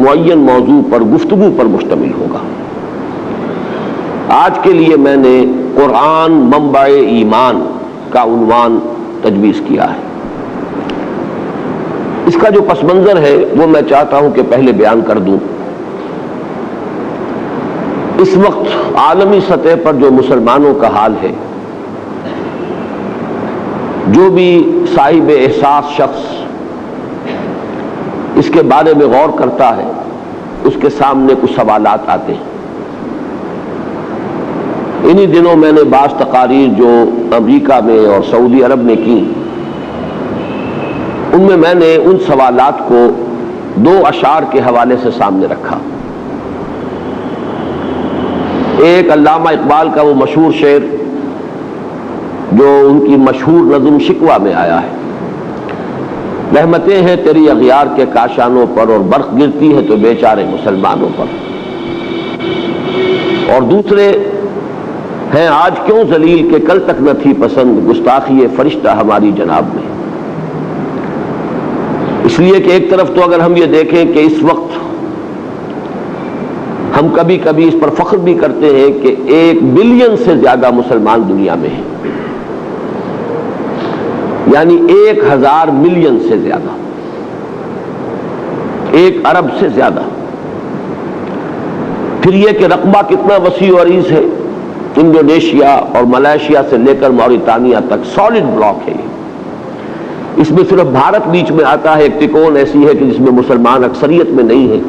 معین موضوع پر گفتگو پر مشتمل ہوگا۔ آج کے لیے میں نے قرآن منبع ایمان کا عنوان تجویز کیا ہے۔ اس کا جو پس منظر ہے وہ میں چاہتا ہوں کہ پہلے بیان کر دوں۔ اس وقت عالمی سطح پر جو مسلمانوں کا حال ہے، جو بھی صاحب احساس شخص اس کے بارے میں غور کرتا ہے، اس کے سامنے کچھ سوالات آتے ہیں۔ انہی دنوں میں نے بعض تقاریر جو امریکہ میں اور سعودی عرب میں کی، ان میں نے ان سوالات کو دو اشعار کے حوالے سے سامنے رکھا۔ ایک علامہ اقبال کا وہ مشہور شعر جو ان کی مشہور نظم شکوہ میں آیا ہے، رحمتیں ہیں تیری اغیار کے کاشانوں پر اور برق گرتی ہے تو بیچارے مسلمانوں پر۔ اور دوسرے ہیں آج کیوں ذلیل کہ کل تک نہ تھی پسند گستاخی فرشتہ ہماری جناب میں۔ اس لیے کہ ایک طرف تو اگر ہم یہ دیکھیں کہ اس وقت ہم کبھی کبھی اس پر فخر بھی کرتے ہیں کہ 1 بلین سے زیادہ مسلمان دنیا میں ہیں، یعنی 1000 ملین سے زیادہ، 1 ارب سے زیادہ۔ پھر یہ کہ رقبہ کتنا وسیع و عریض ہے، انڈونیشیا اور ملائیشیا سے لے کر موریتانیہ تک سالڈ بلاک ہے۔ اس میں صرف بھارت بیچ میں آتا ہے، ایک تکون ایسی ہے کہ جس میں مسلمان اکثریت میں نہیں ہے،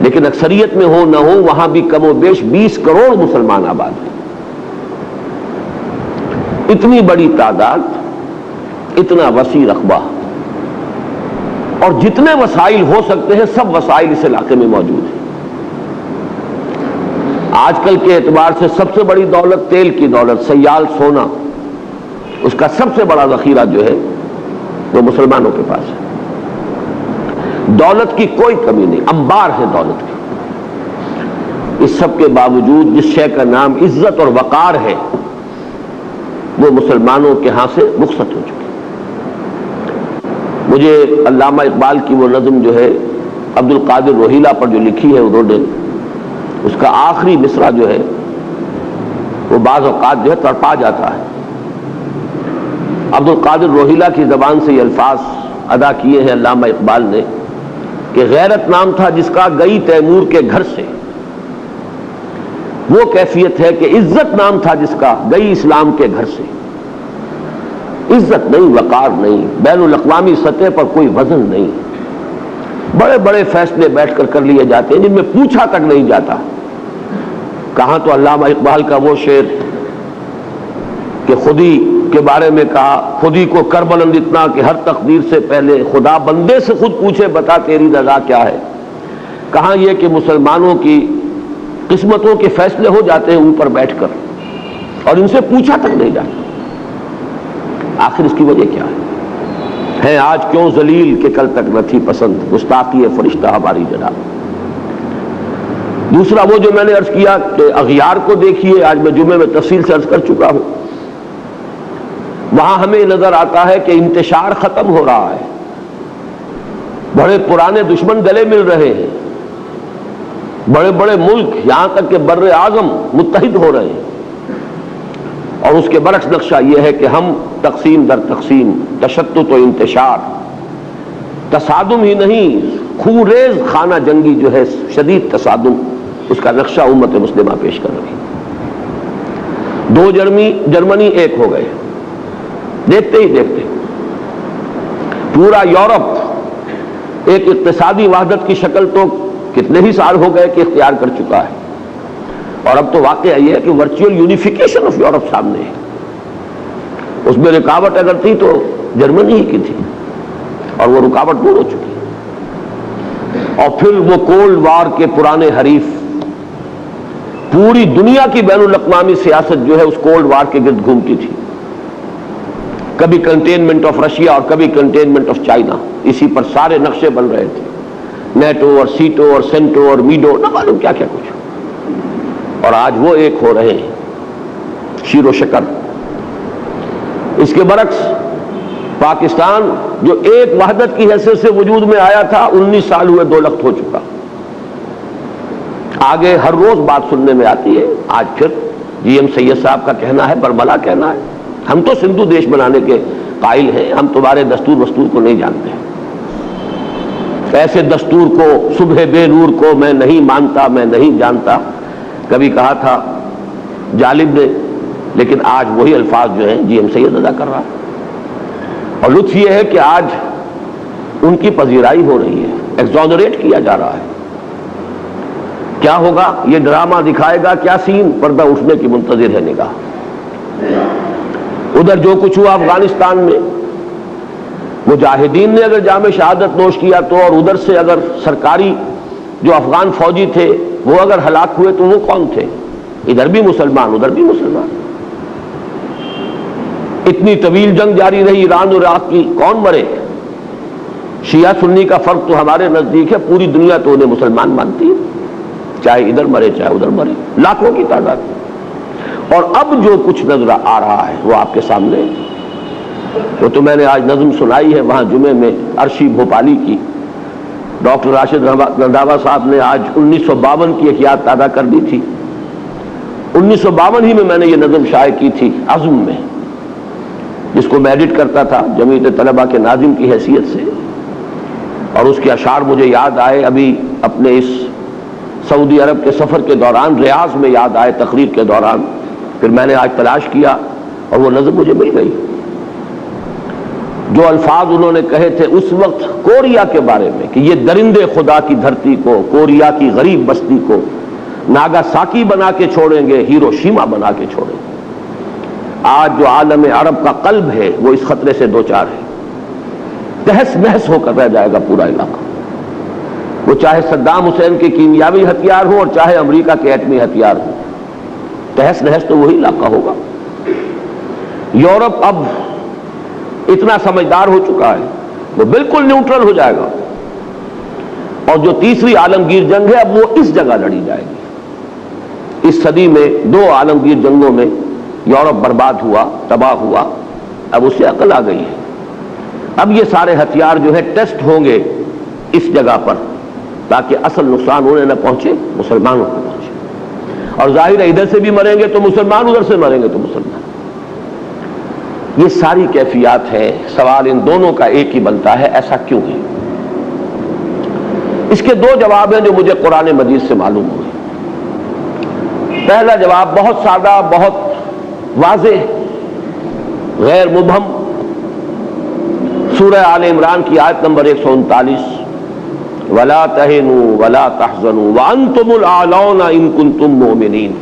لیکن اکثریت میں ہو نہ ہو وہاں بھی کم و بیش 20 کروڑ مسلمان آباد ہیں۔ اتنی بڑی تعداد، اتنا وسیع رقبہ، اور جتنے وسائل ہو سکتے ہیں سب وسائل اس علاقے میں موجود ہیں۔ آج کل کے اعتبار سے سب سے بڑی دولت تیل کی دولت، سیال سونا، اس کا سب سے بڑا ذخیرہ جو ہے وہ مسلمانوں کے پاس ہے۔ دولت کی کوئی کمی نہیں، انبار ہے دولت کی۔ اس سب کے باوجود جس شے کا نام عزت اور وقار ہے وہ مسلمانوں کے ہاں سے رخصت ہو چکی۔ مجھے علامہ اقبال کی وہ نظم جو ہے عبد القادر روہیلا پر جو لکھی ہے انہوں نے، اس کا آخری مصرع جو ہے وہ بعض اوقات جو ہے تڑپا جاتا ہے۔ عبد القادر روہیلا کی زبان سے یہ الفاظ ادا کیے ہیں علامہ اقبال نے کہ غیرت نام تھا جس کا گئی تیمور کے گھر سے، وہ کیفیت ہے کہ عزت نام تھا جس کا گئی اسلام کے گھر سے۔ عزت نہیں، وقار نہیں، بین الاقوامی سطح پر کوئی وزن نہیں، بڑے بڑے فیصلے بیٹھ کر لیے جاتے ہیں جن میں پوچھا تک نہیں جاتا۔ کہاں تو علامہ اقبال کا وہ شعر کہ خودی کے بارے میں کہا، خودی کو کر بلند اتنا کہ ہر تقدیر سے پہلے خدا بندے سے خود پوچھے بتا تیری رضا کیا ہے۔ کہاں یہ کہ مسلمانوں کی قسمتوں کے فیصلے ہو جاتے ہیں اوپر بیٹھ کر اور ان سے پوچھا تک نہیں جاتا۔ آخر اس کی وجہ کیا ہے آج کیوں ذلیل کہ کل تک نہ تھی پسند گستاخی فرشتہ ہماری جناب۔ دوسرا وہ جو میں نے عرض کیا کہ اغیار کو دیکھیے، آج میں جمعے میں تفصیل سے عرض کر چکا ہوں، وہاں ہمیں نظر آتا ہے کہ انتشار ختم ہو رہا ہے، بڑے پرانے دشمن گلے مل رہے ہیں، بڑے بڑے ملک یہاں تک کہ بر اعظم متحد ہو رہے ہیں، اور اس کے برعکس نقشہ یہ ہے کہ ہم تقسیم در تقسیم، تشتت و انتشار، تصادم ہی نہیں خون ریز خانہ جنگی جو ہے شدید تصادم، اس کا نقشہ امت مسلمہ پیش کر رہی ہے۔ 2 جرمنی ایک ہو گئے، دیکھتے ہی دیکھتے پورا یورپ ایک اقتصادی وحدت کی شکل تو کتنے ہی سال ہو گئے کہ اختیار کر چکا ہے، اور اب تو واقعہ یہ ہے کہ ورچوئل یونیفیکیشن آف یورپ سامنے ہے۔ اس میں رکاوٹ اگر تھی تو جرمنی ہی کی تھی، اور وہ رکاوٹ دور ہو چکی۔ اور پھر وہ کولڈ وار کے پرانے حریف، پوری دنیا کی بین الاقوامی سیاست جو ہے اس کولڈ وار کے گرد گھومتی تھی، کبھی کنٹینمنٹ آف رشیا اور کبھی کنٹینمنٹ آف چائنا، اسی پر سارے نقشے بن رہے تھے، نیٹو اور سیٹو اور سینٹو اور میڈو، نہ معلوم کیا کیا کچھ، اور آج وہ ایک ہو رہے ہیں شیر و شکر۔ اس کے برعکس پاکستان جو ایک وحدت کی حیثیت سے وجود میں آیا تھا 19 سال ہوئے 2 لخت ہو چکا. آگے ہر روز بات سننے میں آتی ہے. آج پھر جی ایم سید صاحب کا کہنا ہے، بربلا کہنا ہے. ہم تو سندھو دیش بنانے کے قائل ہیں، ہم تمہارے دستور وستور کو نہیں جانتے. ایسے دستور کو، صبح بے نور کو میں نہیں مانتا، میں نہیں جانتا، کبھی کہا تھا جالب نے، لیکن آج وہی الفاظ جو ہیں جی ایم سید ادا کر رہا ہے. اور لطف یہ ہے کہ آج ان کی پذیرائی ہو رہی ہے، ایگزونریٹ کیا جا رہا ہے. کیا ہوگا؟ یہ ڈرامہ دکھائے گا کیا سین؟ پردہ اٹھنے کی منتظر ہے نگاہ. ادھر جو کچھ ہوا افغانستان میں، مجاہدین نے اگر جام شہادت نوش کیا تو، اور ادھر سے اگر سرکاری جو افغان فوجی تھے وہ اگر ہلاک ہوئے تو وہ کون تھے؟ ادھر بھی مسلمان ادھر بھی مسلمان. اتنی طویل جنگ جاری رہی ایران اور عراق کی، کون مرے؟ شیعہ سنی کا فرق تو ہمارے نزدیک ہے، پوری دنیا تو انہیں مسلمان مانتی ہے، چاہے ادھر مرے چاہے ادھر مرے، لاکھوں کی تعداد. اور اب جو کچھ نظر آ رہا ہے وہ آپ کے سامنے، وہ تو میں نے آج نظم سنائی ہے وہاں جمعے میں عرشی بھوپالی کی. ڈاکٹر راشد رنداوا صاحب نے آج 1952 کی ایک یاد تازہ کر دی تھی. 1952 ہی میں نے یہ نظم شائع کی تھی عزم میں، جس کو میں ایڈٹ کرتا تھا جمعیت طلبہ کے ناظم کی حیثیت سے. اور اس کے اشعار مجھے یاد آئے ابھی اپنے اس سعودی عرب کے سفر کے دوران، ریاض میں یاد آئے تقریر کے دوران. پھر میں نے آج تلاش کیا اور وہ نظم مجھے مل گئی. جو الفاظ انہوں نے کہے تھے اس وقت کوریا کے بارے میں کہ یہ درندے خدا کی دھرتی کو، کوریا کی غریب بستی کو ناگاساکی بنا کے چھوڑیں گے، ہیروشیما بنا کے چھوڑیں گے. آج جو عالم عرب کا قلب ہے وہ اس خطرے سے دوچار ہے. تہس نہس ہو کر رہ جائے گا پورا علاقہ، وہ چاہے صدام حسین کے کیمیاوی ہتھیار ہوں اور چاہے امریکہ کے ایٹمی ہتھیار ہوں. تہس نہس تو وہی علاقہ ہوگا. یورپ اب اتنا سمجھدار ہو چکا ہے، وہ بالکل نیوٹرل ہو جائے گا. اور جو تیسری عالمگیر جنگ ہے اب وہ اس جگہ لڑی جائے گی. اس صدی میں 2 عالمگیر جنگوں میں یورپ برباد ہوا، تباہ ہوا. اب اس سے عقل آ گئی ہے. اب یہ سارے ہتھیار جو ہے ٹیسٹ ہوں گے اس جگہ پر، تاکہ اصل نقصان انہیں نہ پہنچے، مسلمانوں کو پہنچے. اور ظاہر ہے ادھر سے بھی مریں گے تو مسلمان، ادھر سے مریں گے تو مسلمان. یہ ساری کیفیات ہیں. سوال ان دونوں کا ایک ہی بنتا ہے، ایسا کیوں ہے؟ اس کے 2 جواب ہیں جو مجھے قرآن مجید سے معلوم ہوئے. پہلا جواب بہت سادہ، بہت واضح، غیر مبہم. سورہ آل عمران کی آیت نمبر 139، وَلَا تَهِنُوا وَلَا تَحْزَنُوا وَأَنْتُمُ الْأَعْلَوْنَ إِن كُنتُم مُؤْمِنِينَ.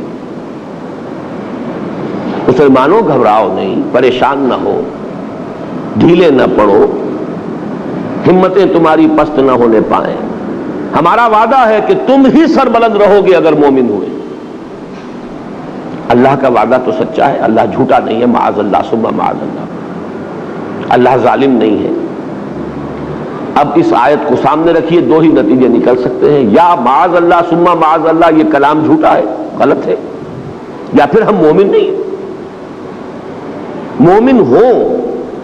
مسلمانوں گھبراؤ نہیں، پریشان نہ ہو، ڈھیلے نہ پڑو، ہمتیں تمہاری پست نہ ہونے پائیں. ہمارا وعدہ ہے کہ تم ہی سربلند رہو گے اگر مومن ہوئے. اللہ کا وعدہ تو سچا ہے، اللہ جھوٹا نہیں ہے. معاذ اللہ ثم معاذ اللہ، اللہ ظالم نہیں ہے. اب اس آیت کو سامنے رکھیے، 2 ہی نتیجے نکل سکتے ہیں. یا معاذ اللہ ثم معاذ اللہ یہ کلام جھوٹا ہے، غلط ہے، یا پھر ہم مومن نہیں ہیں. مومن ہو،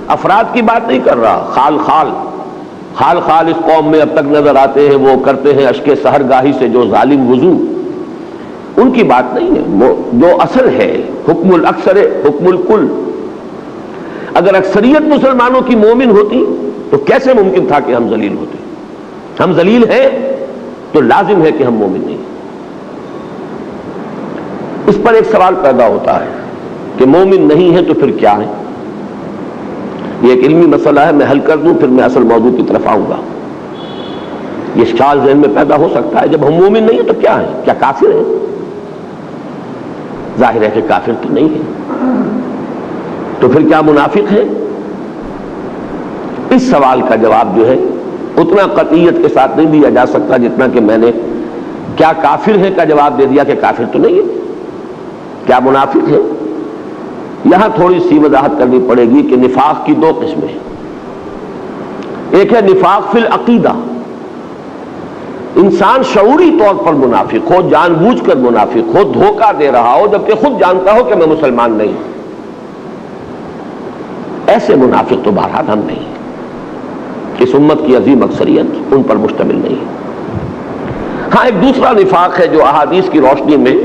افراد کی بات نہیں کر رہا. خال خال اس قوم میں اب تک نظر آتے ہیں، وہ کرتے ہیں اشک سحرگاہی سے جو ظالم وضو، ان کی بات نہیں ہے. جو اصل ہے حکم الاکثر حکم الکل. اگر اکثریت مسلمانوں کی مومن ہوتی تو کیسے ممکن تھا کہ ہم ذلیل ہوتے؟ ہم ذلیل ہیں تو لازم ہے کہ ہم مومن نہیں. اس پر ایک سوال پیدا ہوتا ہے کہ مومن نہیں ہے تو پھر کیا ہے؟ یہ ایک علمی مسئلہ ہے، میں حل کر دوں پھر میں اصل موضوع کی طرف آؤں گا. یہ اشکال ذہن میں پیدا ہو سکتا ہے، جب ہم مومن نہیں ہیں تو کیا ہے؟ کیا کافر ہیں؟ ظاہر ہے کہ کافر تو نہیں ہے، تو پھر کیا منافق ہے؟ اس سوال کا جواب جو ہے اتنا قطعیت کے ساتھ نہیں دیا جا سکتا جتنا کہ میں نے کیا کافر ہے کا جواب دے دیا کہ کافر تو نہیں ہے. کیا منافق ہے؟ یہاں تھوڑی سی وضاحت کرنی پڑے گی کہ نفاق کی 2 قسمیں ہیں. ایک ہے نفاق فی العقیدہ، انسان شعوری طور پر منافق ہو، جان بوجھ کر منافق ہو، دھوکہ دے رہا ہو جبکہ خود جانتا ہو کہ میں مسلمان نہیں. ایسے منافق تو بہرحال ہم نہیں ہیں، اس امت کی عظیم اکثریت ان پر مشتمل نہیں ہے۔ ہاں ایک دوسرا نفاق ہے جو احادیث کی روشنی میں،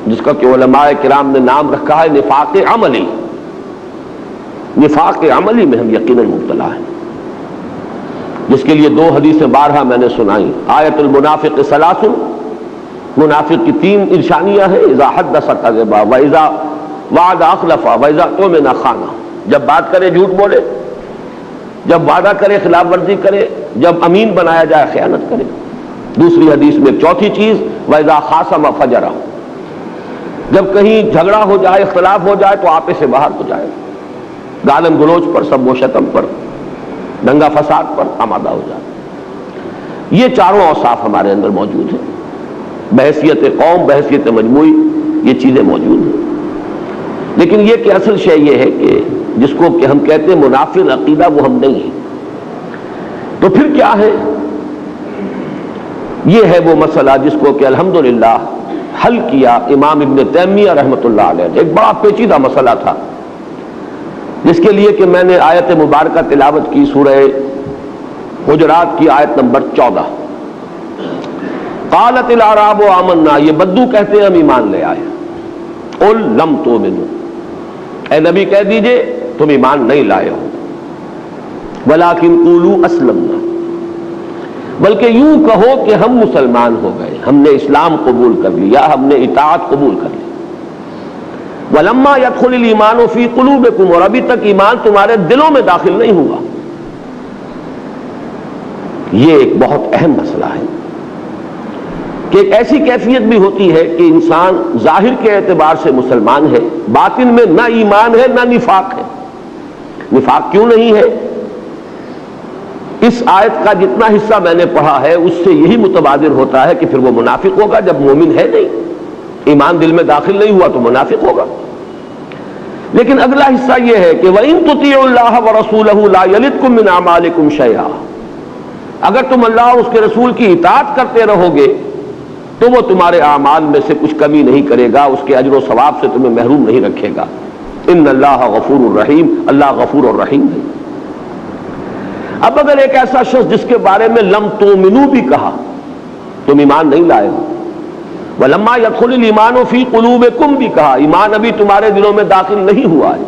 جس کا کہ علماء کرام نے نام رکھا ہے نفاق عملی۔ نفاق عملی میں ہم یقیناً مبتلا ہیں، جس کے لیے دو حدیثیں بارہا میں نے سنائی۔ آیت المنافق ثلاث، منافق کی تین نشانیاں ہیں، اذا حدث کذب واذا وعد اخلف واذا اؤتمن خان۔ جب بات کرے جھوٹ بولے، جب وعدہ کرے خلاف ورزی کرے، جب امین بنایا جائے خیانت کرے۔ دوسری حدیث میں چوتھی چیز واذا خاصم فجر، جب کہیں جھگڑا ہو جائے، اختلاف ہو جائے تو آپے سے باہر ہو جائے، گالن گلوچ پر، سب و شتم پر، دنگا فساد پر آمادہ ہو جائے۔ یہ چاروں اوصاف ہمارے اندر موجود ہیں، بحیثیت قوم، بحیثیت مجموعی یہ چیزیں موجود ہیں۔ لیکن یہ کہ اصل شے یہ ہے کہ جس کو کہ ہم کہتے ہیں منافق عقیدہ، وہ ہم نہیں ہیں۔ تو پھر کیا ہے؟ یہ ہے وہ مسئلہ جس کو کہ الحمدللہ حل کیا امام ابن تیمیہ رحمۃ اللہ علیہ۔ ایک بڑا پیچیدہ مسئلہ تھا، جس کے لیے کہ میں نے آیت مبارکہ تلاوت کی، سورہ حجرات کی آیت نمبر 14۔ قالت الاعراب آمنا، یہ بدو کہتے ہیں ہم ایمان لے آئے۔ قل لم تؤمنوا، اے نبی کہہ دیجئے تم ایمان نہیں لائے ہو، ولکن قولوا اسلمنا، بلکہ یوں کہو کہ ہم مسلمان ہو گئے، ہم نے اسلام قبول کر لیا، ہم نے اطاعت قبول کر لی۔ ولما يدخل الایمان فی قلوبکم، اور ابھی تک ایمان تمہارے دلوں میں داخل نہیں ہوا۔ یہ ایک بہت اہم مسئلہ ہے کہ ایک ایسی کیفیت بھی ہوتی ہے کہ انسان ظاہر کے اعتبار سے مسلمان ہے، باطن میں نہ ایمان ہے نہ نفاق ہے۔ نفاق کیوں نہیں ہے؟ اس آیت کا جتنا حصہ میں نے پڑھا ہے اس سے یہی متبادر ہوتا ہے کہ پھر وہ منافق ہوگا جب مومن ہے نہیں، ایمان دل میں داخل نہیں ہوا تو منافق ہوگا۔ لیکن اگلا حصہ یہ ہے کہ وَإِن تُطِيعُوا اللَّهَ وَرَسُولَهُ لَا يَلِدْكُم مِّنْ أَعْمَالِكُمْ شَيْئًا، اگر تم اللہ اور اس کے رسول کی اطاعت کرتے رہو گے تو وہ تمہارے اعمال میں سے کچھ کمی نہیں کرے گا، اس کے اجر و ثواب سے تمہیں محروم نہیں رکھے گا۔ ان اللہ غفور الرحیم، اللہ غفور الرحیم ہے۔ اب اگر ایک ایسا شخص جس کے بارے میں لم تؤمنوا بھی کہا، تم ایمان نہیں لائے ہو، ولما يدخل الایمان فی قلوبکم بھی کہا، ایمان ابھی تمہارے دلوں میں داخل نہیں ہوا ہے،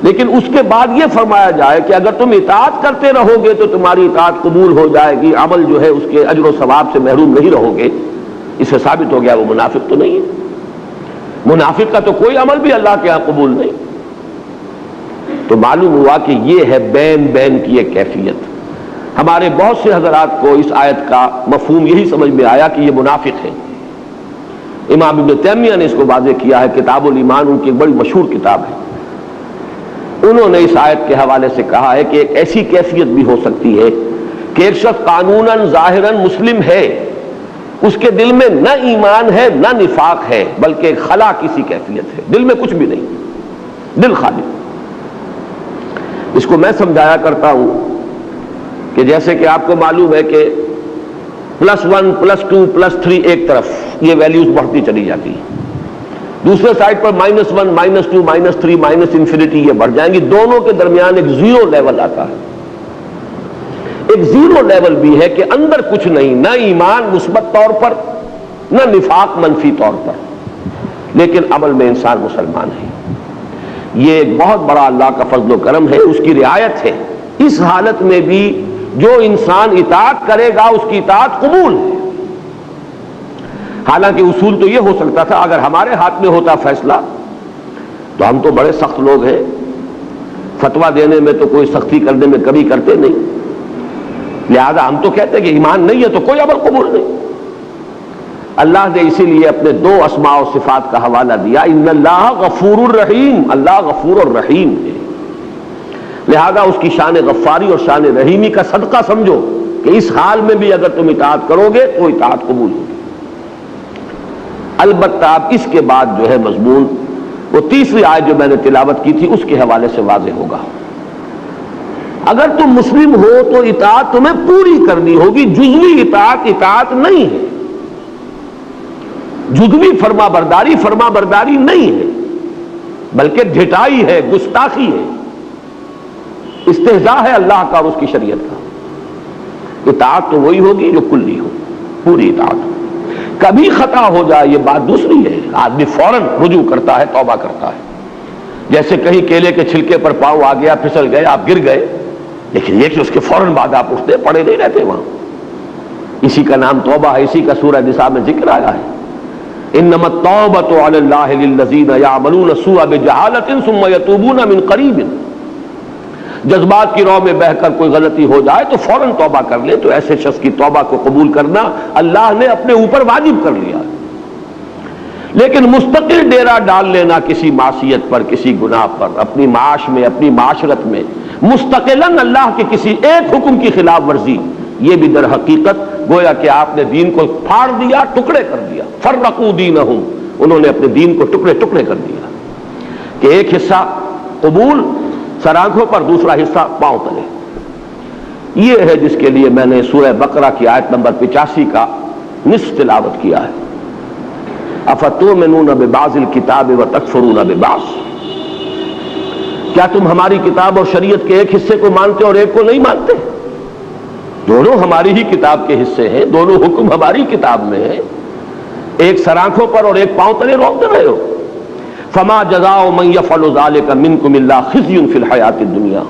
لیکن اس کے بعد یہ فرمایا جائے کہ اگر تم اطاعت کرتے رہو گے تو تمہاری اطاعت قبول ہو جائے گی، عمل جو ہے اس کے اجر و ثواب سے محروم نہیں رہو گے، اس سے ثابت ہو گیا وہ منافق تو نہیں ہے۔ منافق کا تو کوئی عمل بھی اللہ کے ہاں قبول نہیں۔ تو معلوم ہوا کہ یہ ہے بین بین کی ایک کیفیت۔ ہمارے بہت سے حضرات کو اس آیت کا مفہوم یہی سمجھ میں آیا کہ یہ منافق ہے۔ امام ابن تیمیہ نے اس کو واضح کیا ہے، کتاب الایمان ان کی ایک بڑی مشہور کتاب ہے۔ انہوں نے اس آیت کے حوالے سے کہا ہے کہ ایک ایسی کیفیت بھی ہو سکتی ہے کہ ایک شخص قانوناً ظاہراً مسلم ہے، اس کے دل میں نہ ایمان ہے نہ نفاق ہے، بلکہ ایک خلا کسی کیفیت ہے، دل میں کچھ بھی نہیں، دل خالی۔ اس کو میں سمجھایا کرتا ہوں کہ جیسے کہ آپ کو معلوم ہے کہ +1 +2 +3 ایک طرف یہ ویلیوز بڑھتی چلی جاتی ہیں، دوسرے سائڈ پر -1 -2 -3 -∞ یہ بڑھ جائیں گی، دونوں کے درمیان ایک زیرو لیول آتا ہے۔ ایک زیرو لیول بھی ہے کہ اندر کچھ نہیں، نہ ایمان مثبت طور پر نہ نفاق منفی طور پر، لیکن عمل میں انسان مسلمان ہے۔ یہ ایک بہت بڑا اللہ کا فضل و کرم ہے، اس کی رعایت ہے۔ اس حالت میں بھی جو انسان اطاعت کرے گا اس کی اطاعت قبول ہے۔ حالانکہ اصول تو یہ ہو سکتا تھا اگر ہمارے ہاتھ میں ہوتا فیصلہ، تو ہم تو بڑے سخت لوگ ہیں، فتویٰ دینے میں تو کوئی سختی کرنے میں کبھی کرتے نہیں، لہذا ہم تو کہتے ہیں کہ ایمان نہیں ہے تو کوئی عمل قبول نہیں۔ اللہ نے اسی لیے اپنے 2 اسماء و صفات کا حوالہ دیا، ان اللہ غفور الرحیم، اللہ غفور الرحیم ہے، لہذا اس کی شان غفاری اور شان رحیمی کا صدقہ سمجھو کہ اس حال میں بھی اگر تم اطاعت کرو گے تو اطاعت قبول ہوگی۔ البتہ اب اس کے بعد جو ہے مضمون وہ تیسری آیت جو میں نے تلاوت کی تھی اس کے حوالے سے واضح ہوگا۔ اگر تم مسلم ہو تو اطاعت تمہیں پوری کرنی ہوگی، جزوی اطاعت نہیں ہے، جزوی فرما برداری نہیں ہے، بلکہ ڈھٹائی ہے، گستاخی ہے۔ استہزاء ہے اللہ کا اور اس کی شریعت کا. اطاعت تو وہی ہوگی جو کلی ہو، پوری اطاعت. کبھی خطا ہو جائے یہ بات دوسری ہے، آدمی فوراً رجوع کرتا ہے، توبہ کرتا ہے. جیسے کہیں کیلے کے چھلکے پر پاؤں آ گیا، پھسل گئے، آپ گر گئے، لیکن یہ کہ اس کے فوراً بعد آپ اٹھتے پڑے نہیں رہتے وہاں. اسی کا نام توبہ ہے، اسی کا سورہ نساء میں ذکر آیا ہے. انما التوبۃ علی اللہ للذین یعملون السوء بجہالۃ ثم یتوبون من قریب. جذبات کی رو میں بہہ کر کوئی غلطی ہو جائے تو فوراً توبہ کر لے، تو ایسے شخص کی توبہ کو قبول کرنا اللہ نے اپنے اوپر واجب کر لیا. لیکن مستقل ڈیرا ڈال لینا کسی معصیت پر، کسی گناہ پر، اپنی معاش میں، اپنی معاشرت میں مستقلاً اللہ کے کسی ایک حکم کی خلاف ورزی، یہ بھی در حقیقت گویا کہ آپ نے دین کو پھاڑ دیا، ٹکڑے کر دیا. فرقوا دینہم، انہوں نے اپنے دین کو ٹکڑے ٹکڑے کر دیا کہ ایک حصہ قبول سر آنکھوں پر، دوسرا حصہ پاؤں تلے. یہ ہے جس کے لیے میں نے سورہ بقرہ کی آیت نمبر 85 کا نصف تلاوت کیا ہے. افتؤمنون ببعض الکتاب وتکفرون ببعض. کیا تم ہماری کتاب اور شریعت کے ایک حصے کو مانتے اور ایک کو نہیں مانتے؟ دونوں ہماری ہی کتاب کے حصے ہیں، دونوں حکم ہماری کتاب میں ہیں. ایک سر آنکھوں پر اور ایک پاؤں تلے روکتے رہے ہو. فما جزاء من يفعل ذلك منكم الا خزي في الحیاۃ الدنیا.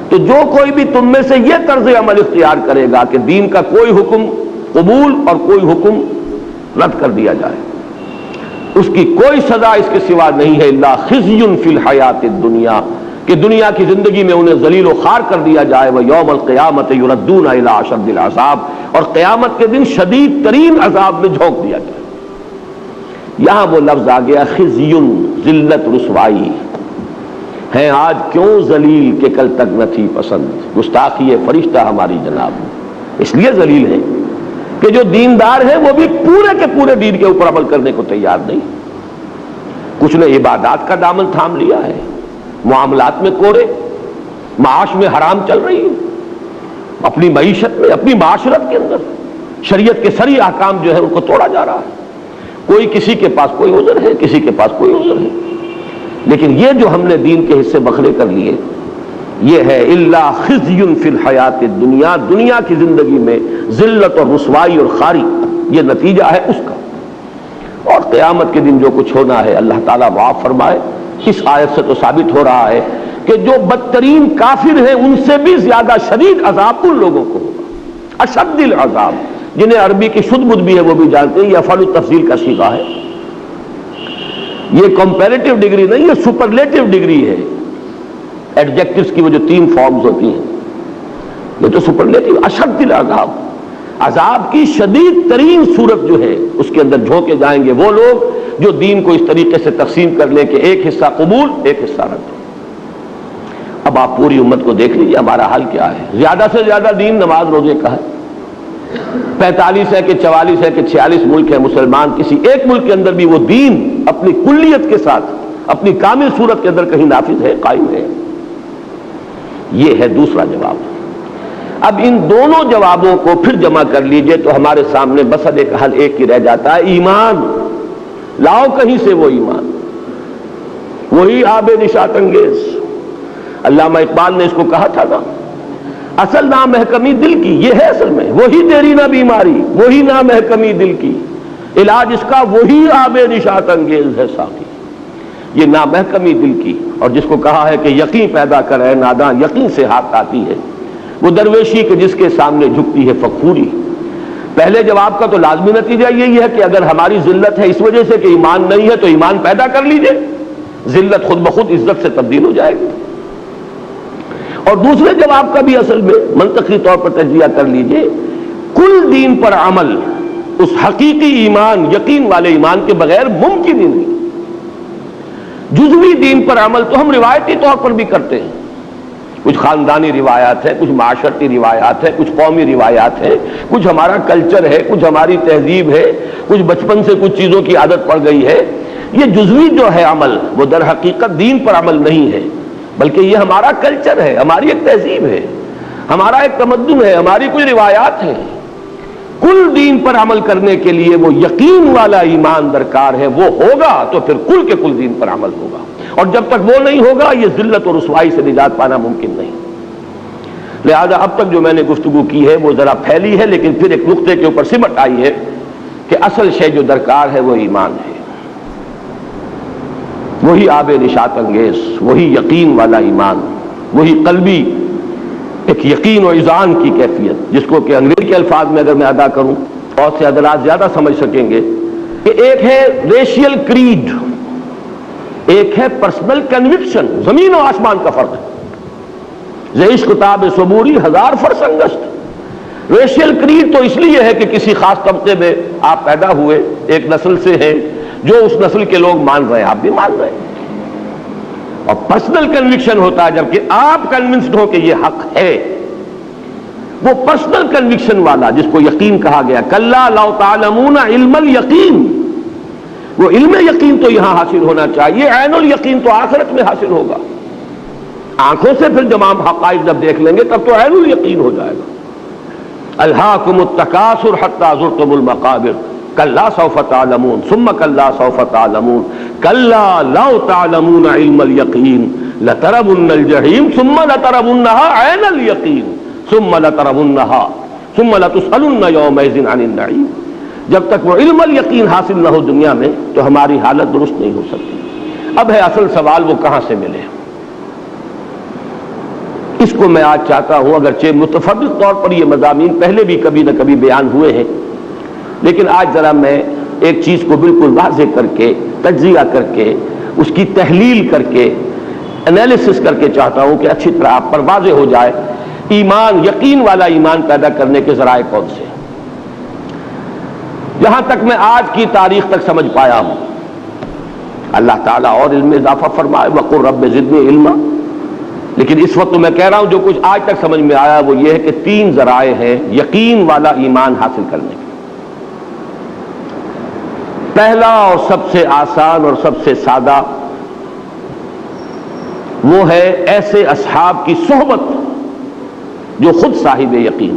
تو جو کوئی بھی تم میں سے یہ طرز عمل اختیار کرے گا کہ دین کا کوئی حکم قبول اور کوئی حکم رد کر دیا جائے، اس کی کوئی سزا اس کے سوا نہیں ہے الا خزي في الحیاۃ الدنیا، کہ دنیا کی زندگی میں انہیں ذلیل و خوار کر دیا جائے. وَيَوْمَ الْقِيَامَةِ يُرَدُّونَ إِلَىٰ أَشَدِّ الْعَذَابِ، اور قیامت کے دن شدید ترین عذاب میں جھونک دیا جائے. یہاں وہ لفظ آ گیا خزیٌ، ذلت، رسوائی. ہیں آج کیوں ذلیل کہ کل تک نہ تھی پسند. گستاخی فرشتہ ہماری جناب اس لیے ذلیل ہے کہ جو دیندار ہیں وہ بھی پورے کے پورے دین کے اوپر عمل کرنے کو تیار نہیں. کچھ نے عبادات کا دامن تھام لیا ہے، معاملات میں کوڑے، معاش میں حرام چل رہی ہے، اپنی معیشت میں، اپنی معاشرت کے اندر شریعت کے سری احکام جو ہے ان کو توڑا جا رہا ہے. کوئی کسی کے پاس کوئی عذر ہے، کسی کے پاس کوئی عذر ہے. لیکن یہ جو ہم نے دین کے حصے بکھرے کر لیے، یہ ہے الا خزی فی الحیات الدنیا، دنیا کی زندگی میں ذلت اور رسوائی اور خواری، یہ نتیجہ ہے اس کا. اور قیامت کے دن جو کچھ ہونا ہے اللہ تعالیٰ معاف فرمائے. اس آیت سے تو ثابت ہو رہا ہے کہ جو بدترین کافر ہیں ان سے بھی زیادہ شدید عذاب ان لوگوں کو ہوگا. اشد العذاب، جنہیں عربی کی شد بدھ بھی ہے وہ بھی جانتے ہیں، یہ افعال التفضیل کا صیغہ ہے. یہ کمپیریٹیو ڈگری نہیں، یہ سپرلیٹیو ڈگری ہے. ایڈجیکٹوز کی وہ جو 3 فارمز ہوتی ہیں، یہ تو سپرلیٹیو. اشد العذاب، عذاب کی شدید ترین صورت جو ہے اس کے اندر جھونکے جائیں گے وہ لوگ جو دین کو اس طریقے سے تقسیم کر لیں کہ ایک حصہ قبول، ایک حصہ رد. اب آپ پوری امت کو دیکھ لیجیے ہمارا حال کیا ہے. زیادہ سے زیادہ دین نماز روزے کا ہے. 45 ہے کہ 44 ہے کہ 46 ملک ہے مسلمان، کسی ایک ملک کے اندر بھی وہ دین اپنی کلیت کے ساتھ، اپنی کامل صورت کے اندر کہیں نافذ ہے، قائم ہے. یہ ہے دوسرا جواب. اب ان دونوں جوابوں کو پھر جمع کر لیجئے تو ہمارے سامنے بس ایک حل ایک ہی رہ جاتا ہے، ایمان. لاؤ کہیں سے وہ ایمان، وہی آب نشاط انگیز. علامہ اقبال نے اس کو کہا تھا نا، اصل نامحکمی دل کی، یہ ہے اصل میں وہی دیری نہ بیماری، وہی نامحکمی دل کی، علاج اس کا وہی آب نشاط انگیز ہے ساقی. یہ نامحکمی دل کی، اور جس کو کہا ہے کہ یقین پیدا کرے ناداں یقین سے ہاتھ آتی ہے، وہ درویشی کہ جس کے سامنے جھکتی ہے فخوری. پہلے جواب کا تو لازمی نتیجہ یہی ہے کہ اگر ہماری ذلت ہے اس وجہ سے کہ ایمان نہیں ہے تو ایمان پیدا کر لیجئے، ذلت خود بخود عزت سے تبدیل ہو جائے گی. اور دوسرے جواب کا بھی اصل میں منطقی طور پر تجزیہ کر لیجئے، کل دین پر عمل اس حقیقی ایمان، یقین والے ایمان کے بغیر ممکن ہی نہیں. جزوی دین پر عمل تو ہم روایتی طور پر بھی کرتے ہیں، کچھ خاندانی روایات ہے، کچھ معاشرتی روایات ہے، کچھ قومی روایات ہے، کچھ ہمارا کلچر ہے، کچھ ہماری تہذیب ہے، کچھ بچپن سے کچھ چیزوں کی عادت پڑ گئی ہے. یہ جزوی جو ہے عمل وہ در حقیقت دین پر عمل نہیں ہے، بلکہ یہ ہمارا کلچر ہے، ہماری ایک تہذیب ہے، ہمارا ایک تمدن ہے، ہماری کچھ روایات ہیں. کل دین پر عمل کرنے کے لیے وہ یقین والا ایمان درکار ہے، وہ ہوگا تو پھر کل کے کل دین پر عمل ہوگا، اور جب تک وہ نہیں ہوگا یہ ذلت اور رسوائی سے نجات پانا ممکن نہیں۔ لہذا اب تک جو میں نے گفتگو کی ہے وہ ذرا پھیلی ہے، لیکن پھر ایک نقطے کے اوپر سمٹ آئی ہے کہ اصل شے جو درکار ہے وہ ایمان ہے، وہی آب نشاط انگیز، وہی یقین والا ایمان، وہی قلبی ایک یقین و اذعان کی کیفیت، جس کو کہ انگریزی کے الفاظ میں اگر میں ادا کروں بہت سے حضرات زیادہ سمجھ سکیں گے کہ ایک ہے ریشیل کریڈ، ایک ہے پرسنل کنوکشن، زمین و آسمان کا فرق ہے۔ زیش کتاب صبوری ہزار فرسنگشت۔ ریشیل کریڈ تو اس لیے ہے کہ کسی خاص طبقے میں آپ پیدا ہوئے، ایک نسل سے ہیں جو اس نسل کے لوگ مان رہے ہیں، آپ بھی مان رہے ہیں، اور پرسنل کنوکشن ہوتا ہے جبکہ آپ کنونسڈ ہو کہ یہ حق ہے، وہ پرسنل کنوکشن والا جس کو یقین کہا گیا، کلا لو تعلمون علم الیقین، وہ علم یقین تو یہاں حاصل ہونا چاہیے، عین الیقین تو آخرت میں حاصل ہوگا۔ آنکھوں سے پھر جب آپ حقائق جب دیکھ لیں گے تب تو عین الیقین ہو جائے گا۔ الہاکم التکاثر حتی زرتم المقابر کلا سوف تعلمون ثم کلا سوف تعلمون کلا لو تعلمون علم الیقین لترون الجحیم ثم لترونها عین الیقین ثم لترونها ثم لتسألن یومئذ عن النعیم۔ جب تک وہ علم الیقین حاصل نہ ہو دنیا میں تو ہماری حالت درست نہیں ہو سکتی۔ اب ہے اصل سوال، وہ کہاں سے ملے؟ اس کو میں آج چاہتا ہوں، اگرچہ متفرق طور پر یہ مضامین پہلے بھی کبھی نہ کبھی بیان ہوئے ہیں، لیکن آج ذرا میں ایک چیز کو بالکل واضح کر کے، تجزیہ کر کے، اس کی تحلیل کر کے، انالیسس کر کے چاہتا ہوں کہ اچھی طرح آپ پر واضح ہو جائے ایمان، یقین والا ایمان پیدا کرنے کے ذرائع کون سے۔ جہاں تک میں آج کی تاریخ تک سمجھ پایا ہوں، اللہ تعالیٰ اور علم میں اضافہ فرمائے، وقل رب زدنی علما، لیکن اس وقت میں کہہ رہا ہوں جو کچھ آج تک سمجھ میں آیا وہ یہ ہے کہ 3 ذرائع ہیں یقین والا ایمان حاصل کرنے کے۔ پہلا اور سب سے آسان اور سب سے سادہ وہ ہے ایسے اصحاب کی صحبت جو خود صاحب یقین۔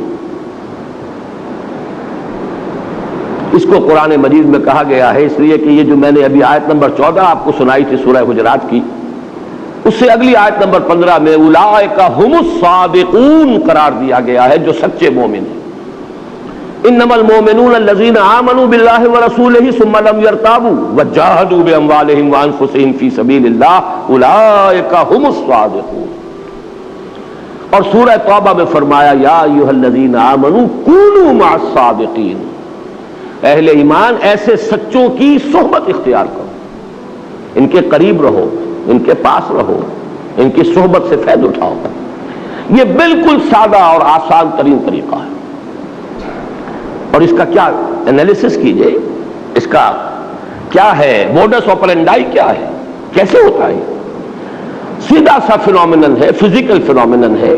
اس کو قرآن مجید میں کہا گیا ہے اس لیے کہ یہ جو میں نے ابھی آیت نمبر 14 آپ کو سنائی تھی سورہ حجرات کی، اس سے اگلی آیت نمبر 15 میں اولئک ھم الصادقون قرار دیا گیا ہے، جو سچے مومن ہیں۔ انما المؤمنون الذين آمنوا بالله ورسوله ثم لم يرتابوا وجاهدوا باموالهم وانفسهم في سبيل الله اولئك هم الصادقون۔ اور سورہ توبہ میں فرمایا یا ایھا الذین آمنوا کونوا مع الصادقین، اہل ایمان ایسے سچوں کی صحبت اختیار کرو، ان کے قریب رہو، ان کے پاس رہو، ان کی صحبت سے فائدہ اٹھاؤ۔ یہ بالکل سادہ اور آسان ترین طریقہ ہے، اور اس کا کیا انالیسس کیجئے، اس کا کیا ہے موڈس آپرینڈائی، کیا ہے، کیسے ہوتا ہے؟ سیدھا سا فینومینن ہے، فزیکل فینومینن ہے۔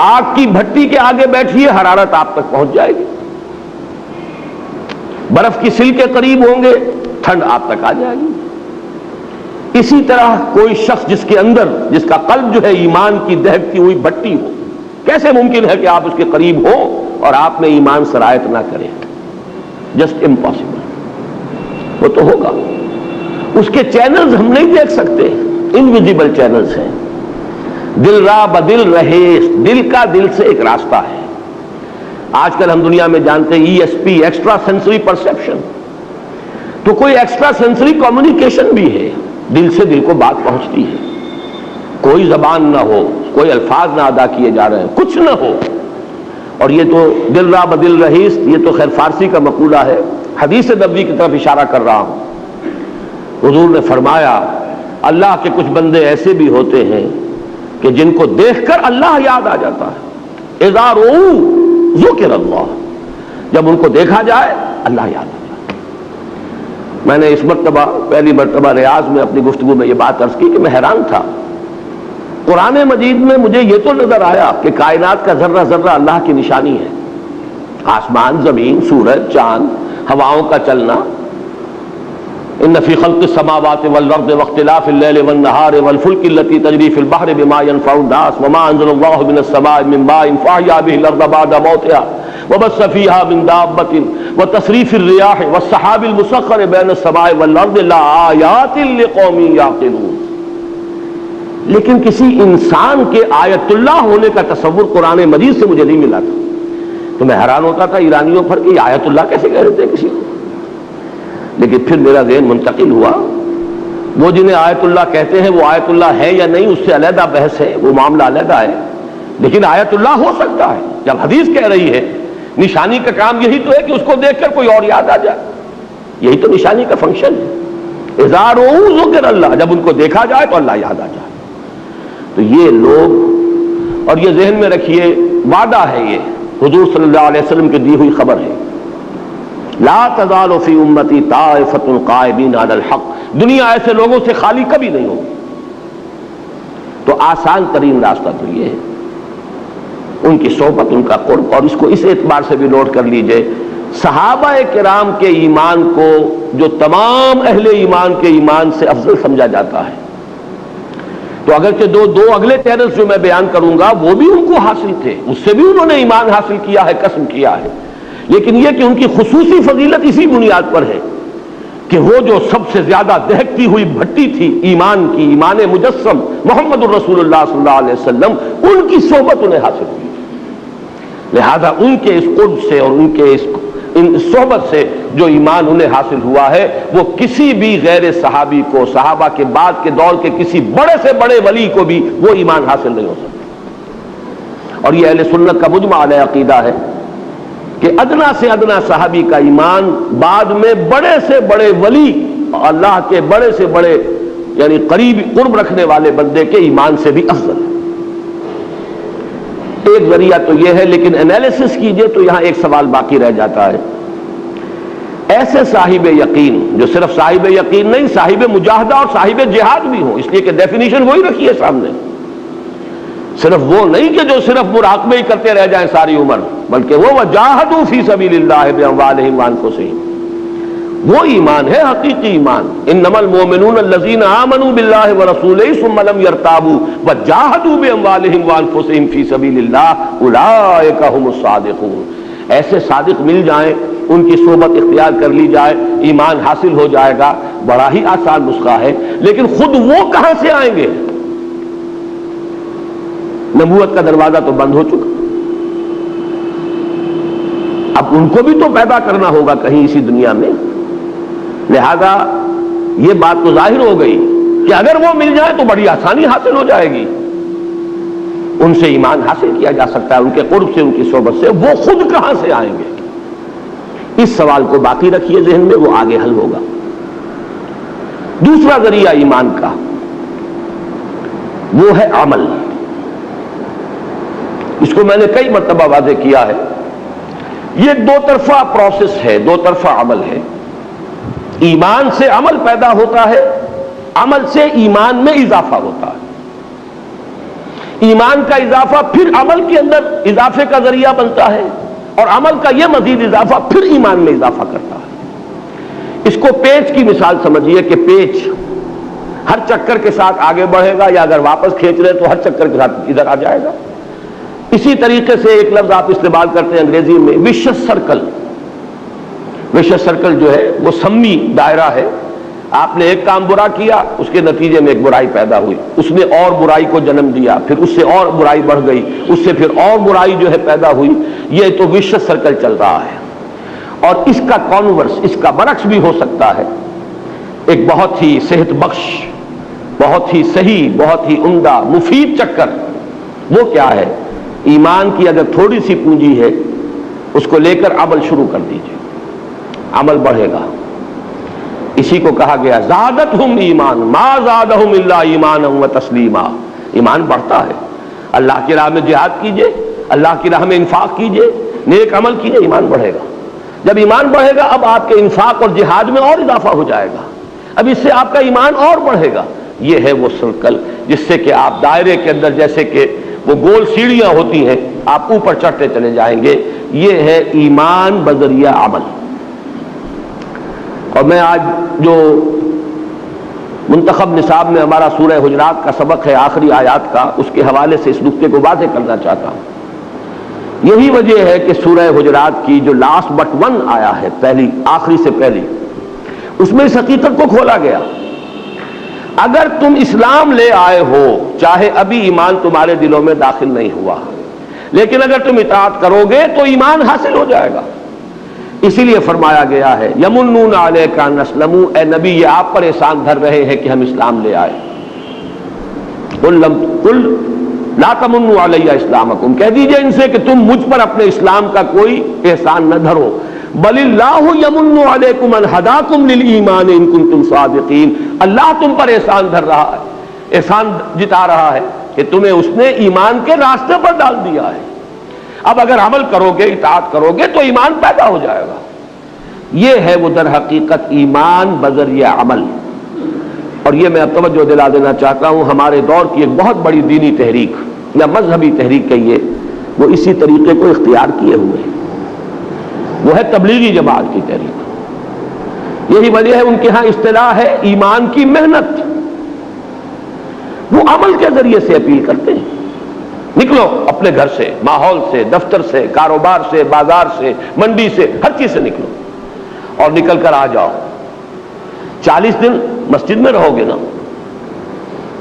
آگ کی بھٹی کے آگے بیٹھیے، حرارت آپ تک پہنچ جائے گی، برف کی سل کے قریب ہوں گے، ٹھنڈ آپ تک آ جائے گی۔ اسی طرح کوئی شخص جس کے اندر، جس کا قلب جو ہے ایمان کی دہکتی ہوئی بھٹی ہو، کیسے ممکن ہے کہ آپ اس کے قریب ہو اور آپ میں ایمان سرایت نہ کریں؟ Just impossible. وہ تو ہوگا، اس کے چینلز ہم نہیں دیکھ سکتے، انویزیبل چینلز ہیں۔ دل را بدل رہے، دل کا دل سے ایک راستہ ہے۔ آج کل ہم دنیا میں جانتے ہیں ESP، ایکسٹرا سینسری پرسیپشن، تو کوئی ایکسٹرا سینسری کمیونیکیشن بھی ہے، دل سے دل کو بات پہنچتی ہے، کوئی زبان نہ ہو، کوئی الفاظ نہ ادا کیے جا رہے ہیں، کچھ نہ ہو، اور یہ تو دل را بدل رہیست، یہ تو خیر فارسی کا مقولہ ہے، حدیث نبوی کی طرف اشارہ کر رہا ہوں۔ حضور نے فرمایا اللہ کے کچھ بندے ایسے بھی ہوتے ہیں کہ جن کو دیکھ کر اللہ یاد آ جاتا ہے، اذا رؤوا ذکر اللہ، جب ان کو دیکھا جائے اللہ یاد آ جاتا ہے۔ میں نے اس مرتبہ پہلی مرتبہ ریاض میں اپنی گفتگو میں یہ بات عرض کی کہ میں حیران تھا، قرآن مجید میں مجھے یہ تو نظر آیا کہ کائنات کا ذرہ ذرہ اللہ کی نشانی ہے، آسمان، زمین، سورج، چاند، ہواؤں کا چلنا، ان فی خلق السماوات والارض واختلاف اللیل والنہار والفلک التی تجری فی البحر بما ينفع الناس وما انزل اللہ من السماء من ماء فاحیا به الارض بعد موتها وبث فيها من دابة وتصريف الرياح والسحاب المسخر بين السماء والأرض لآيات لقوم يعقلون. لیکن کسی انسان کے آیت اللہ ہونے کا تصور قرآن مجید سے مجھے نہیں ملا تھا. تو میں حیران ہوتا تھا ایرانیوں پر کہ آیت اللہ کیسے کہہ رہے تھے کسی کو. لیکن پھر میرا ذہن منتقل ہوا، وہ جنہیں آیت اللہ کہتے ہیں وہ آیت اللہ ہے یا نہیں اس سے علیحدہ بحث ہے، وہ معاملہ علیحدہ ہے، لیکن آیت اللہ ہو سکتا ہے. جب حدیث کہہ رہی ہے نشانی کا کام یہی تو ہے کہ اس کو دیکھ کر کوئی اور یاد آ جائے، یہی تو نشانی کا فنکشن ہے. اذا رؤوا ذکر اللہ، جب ان کو دیکھا جائے تو اللہ یاد آ جائے. تو یہ لوگ، اور یہ ذہن میں رکھیے وعدہ ہے، یہ حضور صلی اللہ علیہ وسلم کی دی ہوئی خبر ہے، لا تزال فی امتی طائفۃ قائمین علی الحق، دنیا ایسے لوگوں سے خالی کبھی نہیں ہوگی. تو آسان ترین راستہ تو یہ ہے ان کی صحبت، ان کا قرب. اور اس کو اس اعتبار سے بھی نوٹ کر لیجئے، صحابہ کرام کے ایمان کو جو تمام اہل ایمان کے ایمان سے افضل سمجھا جاتا ہے، تو اگرچہ دو اگلے چینلز جو میں بیان کروں گا وہ بھی ان کو حاصل تھے، اس سے بھی انہوں نے ایمان حاصل کیا ہے، قسم کیا ہے، لیکن یہ کہ ان کی خصوصی فضیلت اسی بنیاد پر ہے کہ وہ جو سب سے زیادہ دہکتی ہوئی بھٹی تھی ایمان کی، ایمان مجسم محمد الرسول اللہ صلی اللہ علیہ وسلم، ان کی صحبت انہیں حاصل ہوئی. لہذا ان کے اس قرب سے اور ان کے اس صحبت سے جو ایمان انہیں حاصل ہوا ہے وہ کسی بھی غیر صحابی کو، صحابہ کے بعد کے دور کے کسی بڑے سے بڑے ولی کو بھی وہ ایمان حاصل نہیں ہو سکتا. اور یہ اہل سنت کا مجمع علیہ عقیدہ ہے کہ ادنا سے ادنا صحابی کا ایمان بعد میں بڑے سے بڑے ولی، اللہ کے بڑے سے بڑے یعنی قریب قرب رکھنے والے بندے کے ایمان سے بھی افضل ہے. ایک ذریعہ تو یہ ہے، لیکن انالیسس کیجئے تو یہاں ایک سوال باقی رہ جاتا ہے. ایسے صاحب یقین جو صرف صاحب یقین نہیں، صاحب مجاہدہ اور صاحب جہاد بھی ہوں، اس لیے کہ ڈیفینیشن وہی رکھی ہے سامنے. صرف وہ نہیں کہ جو صرف مراقبے ہی کرتے رہ جائیں ساری عمر، بلکہ وہ وجاہدوا فی سبیل اللہ باموالہم وانفسہم، وہ ایمان ہے حقیقی ایمان. انما المؤمنون الذین آمنوا باللہ ورسولہ ثم لم یرتابوا وجاہدوا باموالہم وانفسہم فی سبیل اللہ اولئک هم الصادقون. ایسے صادق مل جائیں، ان کی صحبت اختیار کر لی جائے، ایمان حاصل ہو جائے گا. بڑا ہی آسان نسخہ ہے، لیکن خود وہ کہاں سے آئیں گے؟ نبوت کا دروازہ تو بند ہو چکا، اب ان کو بھی تو پیدا کرنا ہوگا کہیں اسی دنیا میں. لہذا یہ بات تو ظاہر ہو گئی کہ اگر وہ مل جائے تو بڑی آسانی حاصل ہو جائے گی، ان سے ایمان حاصل کیا جا سکتا ہے، ان کے قرب سے، ان کی صحبت سے. وہ خود کہاں سے آئیں گے؟ اس سوال کو باقی رکھیے ذہن میں، وہ آگے حل ہوگا. دوسرا ذریعہ ایمان کا وہ ہے عمل. اس کو میں نے کئی مرتبہ واضح کیا ہے، یہ دو طرفہ پروسیس ہے، دو طرفہ عمل ہے. ایمان سے عمل پیدا ہوتا ہے، عمل سے ایمان میں اضافہ ہوتا ہے. ایمان کا اضافہ پھر عمل کے اندر اضافے کا ذریعہ بنتا ہے، اور عمل کا یہ مزید اضافہ پھر ایمان میں اضافہ کرتا ہے. اس کو پیچ کی مثال سمجھیے کہ پیچ ہر چکر کے ساتھ آگے بڑھے گا، یا اگر واپس کھینچ رہے تو ہر چکر کے ساتھ ادھر آ جائے گا. اسی طریقے سے ایک لفظ آپ استعمال کرتے ہیں انگریزی میں، وشس سرکل. وشس سرکل جو ہے وہ سمی دائرہ ہے. آپ نے ایک کام برا کیا، اس کے نتیجے میں ایک برائی پیدا ہوئی، اس نے اور برائی کو جنم دیا، پھر اس سے اور برائی بڑھ گئی، اس سے پھر اور برائی جو ہے پیدا ہوئی. یہ تو وشس سرکل چل رہا ہے. اور اس کا کانورس، اس کا برعکس بھی ہو سکتا ہے. ایک بہت ہی صحت بخش، بہت ہی صحیح، بہت ہی عمدہ مفید چکر. وہ کیا ہے؟ ایمان کی اگر تھوڑی سی پونجی ہے، اس کو لے کر عمل شروع کر دیجئے، عمل بڑھے گا. اسی کو کہا گیا زادتہم ایمان ما زادہم الا ایمانا و تسلیما. ایمان بڑھتا ہے. اللہ کی راہ میں جہاد کیجئے، اللہ کی راہ میں انفاق کیجئے، نیک عمل کیجئے، ایمان بڑھے گا. جب ایمان بڑھے گا اب آپ کے انفاق اور جہاد میں اور اضافہ ہو جائے گا، اب اس سے آپ کا ایمان اور بڑھے گا. یہ ہے وہ سرکل جس سے کہ آپ دائرے کے اندر جیسے کہ وہ گول سیڑھیاں ہوتی ہیں، آپ اوپر چڑھتے چلے جائیں گے. یہ ہے ایمان بذریعہ عمل. اور میں آج جو منتخب نصاب میں ہمارا سورہ حجرات کا سبق ہے، آخری آیات کا، اس کے حوالے سے اس نقطے کو واضح کرنا چاہتا ہوں یہی وجہ ہے کہ سورہ حجرات کی جو لاسٹ بٹ ون آیا ہے، پہلی آخری سے پہلی، اس میں اس حقیقت کو کھولا گیا، اگر تم اسلام لے آئے ہو، چاہے ابھی ایمان تمہارے دلوں میں داخل نہیں ہوا، لیکن اگر تم اطاعت کرو گے تو ایمان حاصل ہو جائے گا۔ اسی لیے فرمایا گیا ہے یمنون علیک ان اسلموا، اے نبی یہ آپ پر احسان دھر رہے ہیں کہ ہم اسلام لے آئے۔ قل لا تمنوا علی اسلامکم، کہہ دیجئے ان سے کہ تم مجھ پر اپنے اسلام کا کوئی احسان نہ دھرو، بل اللہ یمن علیکم ان ہداکم للایمان ان کنتم صادقین، اللہ تم پر احسان دھر رہا ہے، احسان جتا رہا ہے کہ تمہیں اس نے ایمان کے راستے پر ڈال دیا ہے۔ اب اگر عمل کرو گے، اطاعت کرو گے تو ایمان پیدا ہو جائے گا۔ یہ ہے وہ در حقیقت ایمان بذریعہ عمل۔ اور یہ میں اب توجہ دلا دینا چاہتا ہوں، ہمارے دور کی ایک بہت بڑی دینی تحریک یا مذہبی تحریک کہیے، وہ اسی طریقے کو اختیار کیے ہوئے ہیں، وہ ہے تبلیغی جماعت کی تحریک۔ یہی وجہ ہے ان کے ہاں اصطلاح ہے ایمان کی محنت، وہ عمل کے ذریعے سے اپیل کرتے ہیں، نکلو اپنے گھر سے، ماحول سے، دفتر سے، کاروبار سے، بازار سے، منڈی سے، ہر چیز سے نکلو اور نکل کر آ جاؤ۔ 40 دن مسجد میں رہو گے نا،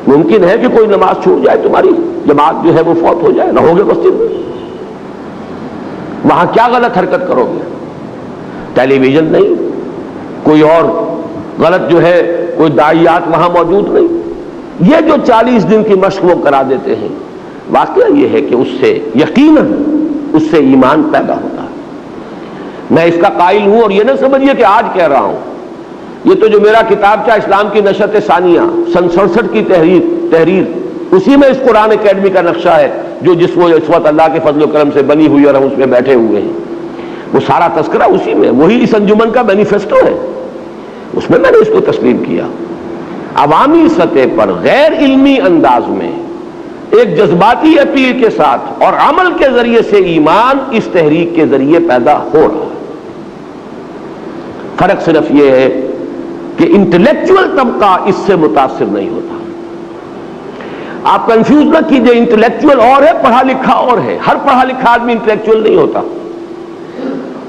ممکن ہے کہ کوئی نماز چھوٹ جائے، تمہاری جماعت جو ہے وہ فوت ہو جائے، رہو گے مسجد میں، وہاں کیا غلط حرکت کرو گے؟ ٹیلی ویژن نہیں، کوئی اور غلط جو ہے کوئی داعیات وہاں موجود نہیں۔ یہ جو 40 دن کی مشق وہ کرا دیتے ہیں، واقعہ یہ ہے کہ اس سے یقیناً اس سے ایمان پیدا ہوتا ہے۔ میں اس کا قائل ہوں، اور یہ نہ سمجھیے کہ آج کہہ رہا ہوں، یہ تو جو میرا کتاب چاہ اسلام کی نشرت ثانیہ سن 67 کی تحریر اسی میں اس قرآن اکیڈمی کا نقشہ ہے، جو جس وہ اس وقت اللہ کے فضل و کرم سے بنی ہوئی اور ہم اس میں بیٹھے ہوئے ہیں، وہ سارا تذکرہ اسی میں، وہی اس انجمن کا مینیفیسٹو ہے، اس میں نے اس کو تسلیم کیا۔ عوامی سطح پر غیر علمی انداز میں ایک جذباتی اپیل کے ساتھ اور عمل کے ذریعے سے ایمان اس تحریک کے ذریعے پیدا ہو رہا ہے۔ فرق صرف یہ ہے کہ انٹلیکچوئل طبقہ اس سے متاثر نہیں ہوتا۔ آپ کنفیوز نہ کیجئے، انٹلیکچوئل اور ہے، پڑھا لکھا اور ہے، ہر پڑھا لکھا آدمی انٹلیکچوئل نہیں ہوتا،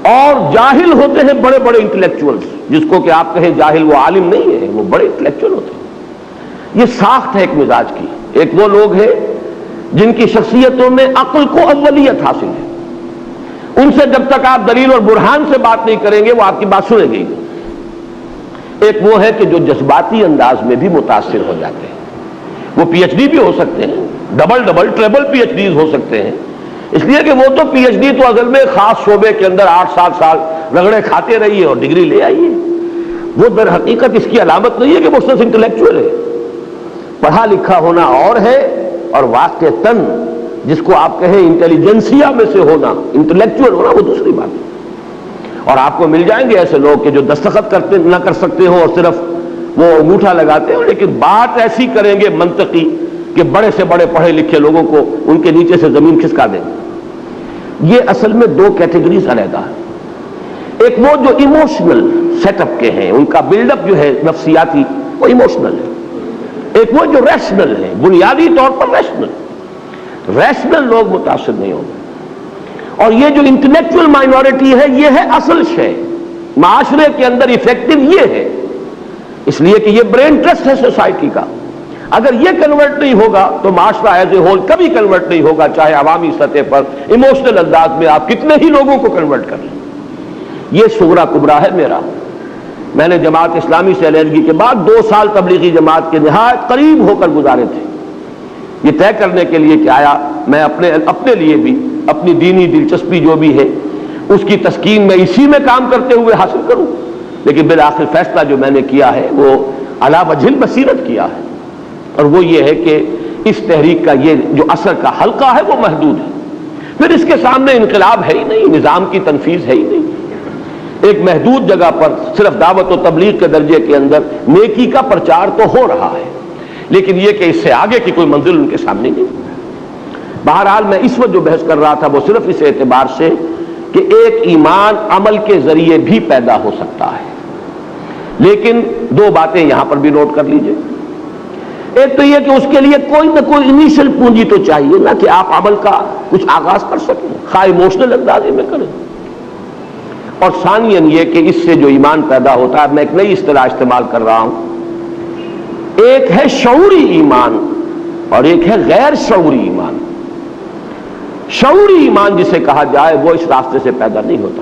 اور جاہل ہوتے ہیں بڑے بڑے انٹلیکچوئلز، جس کو کہ آپ کہیں جاہل وہ عالم نہیں ہے، وہ بڑے انٹلیکچوئل ہوتے ہیں۔ یہ ساخت ہے ایک مزاج کی۔ ایک وہ لوگ ہیں جن کی شخصیتوں میں عقل کو اولیت حاصل ہے، ان سے جب تک آپ دلیل اور برہان سے بات نہیں کریں گے وہ آپ کی بات سنیں گے۔ ایک وہ ہے کہ جو جذباتی انداز میں بھی متاثر ہو جاتے ہیں، وہ پی ایچ ڈی بھی ہو سکتے ہیں، double treble P H Ds ہو سکتے ہیں، اس لیے کہ وہ تو پی ایچ ڈی تو اصل میں خاص شعبے کے اندر 8-7 سال رگڑے کھاتے رہیے اور ڈگری لے آئیے، وہ در حقیقت اس کی علامت نہیں ہے کہ وہ صرف انٹلیکچوئل ہے۔ پڑھا لکھا ہونا اور ہے، اور واقعتاً جس کو آپ کہیں انٹیلیجنسیا میں سے ہونا، انٹلیکچوئل ہونا، وہ دوسری بات ہے۔ اور آپ کو مل جائیں گے ایسے لوگ کہ جو دستخط کرتے نہ کر سکتے ہو اور صرف وہ انگوٹھا لگاتے ہو، لیکن بات ایسی کریں گے منطقی کہ بڑے سے بڑے پڑھے لکھے لوگوں کو ان کے نیچے سے زمین کھسکا دیں گے۔ یہ اصل میں دو کیٹیگریز علیحدہ ہیں۔ ایک وہ جو ایموشنل سیٹ اپ کے ہیں، ان کا بلڈ اپ جو ہے نفسیاتی وہ ایموشنل ہے۔ ایک وہ جو ریشنل ہے، بنیادی طور پر ریشنل لوگ متاثر نہیں ہوں گے۔ اور یہ جو انٹلیکچوئل مائنورٹی ہے، یہ ہے اصل شے، معاشرے کے اندر ایفیکٹو یہ ہے، اس لیے کہ یہ برین ٹرسٹ ہے سوسائٹی کا۔ اگر یہ کنورٹ نہیں ہوگا تو معاشرہ ایز اے ہول کبھی کنورٹ نہیں ہوگا، چاہے عوامی سطح پر ایموشنل انداز میں آپ کتنے ہی لوگوں کو کنورٹ کر لیں۔ یہ صغرا کبرا ہے میرا۔ میں نے جماعت اسلامی سے علیحدگی کے بعد 2 سال تبلیغی جماعت کے نہایت قریب ہو کر گزارے تھے، یہ طے کرنے کے لیے کہ آیا میں اپنے لیے بھی اپنی دینی دلچسپی جو بھی ہے اس کی تسکین میں اسی میں کام کرتے ہوئے حاصل کروں، لیکن بالآخر فیصلہ جو میں نے کیا ہے وہ علی وجہ البصیرت کیا ہے، اور وہ یہ ہے کہ اس تحریک کا یہ جو اثر کا حلقہ ہے وہ محدود ہے۔ پھر اس کے سامنے انقلاب ہے ہی نہیں، نظام کی تنفیذ ہے ہی نہیں، ایک محدود جگہ پر صرف دعوت و تبلیغ کے درجے کے اندر نیکی کا پرچار تو ہو رہا ہے، لیکن یہ کہ اس سے آگے کی کوئی منزل ان کے سامنے نہیں۔ بہرحال میں اس وقت جو بحث کر رہا تھا وہ صرف اس اعتبار سے کہ ایک ایمان عمل کے ذریعے بھی پیدا ہو سکتا ہے، لیکن 2 باتیں یہاں پر بھی نوٹ کر لیجئے۔ ایک تو یہ کہ اس کے لیے کوئی نہ کوئی انیشل پونجی تو چاہیے نا، کہ آپ عمل کا کچھ آغاز کر سکیں، خواہ ایموشنل اندازے میں کریں. اور ثانیاً یہ کہ اس سے جو ایمان پیدا ہوتا ہے، میں ایک نئی اصطلاح استعمال کر رہا ہوں، ایک ہے شعوری ایمان اور ایک ہے غیر شعوری ایمان. شعوری ایمان جسے کہا جائے وہ اس راستے سے پیدا نہیں ہوتا.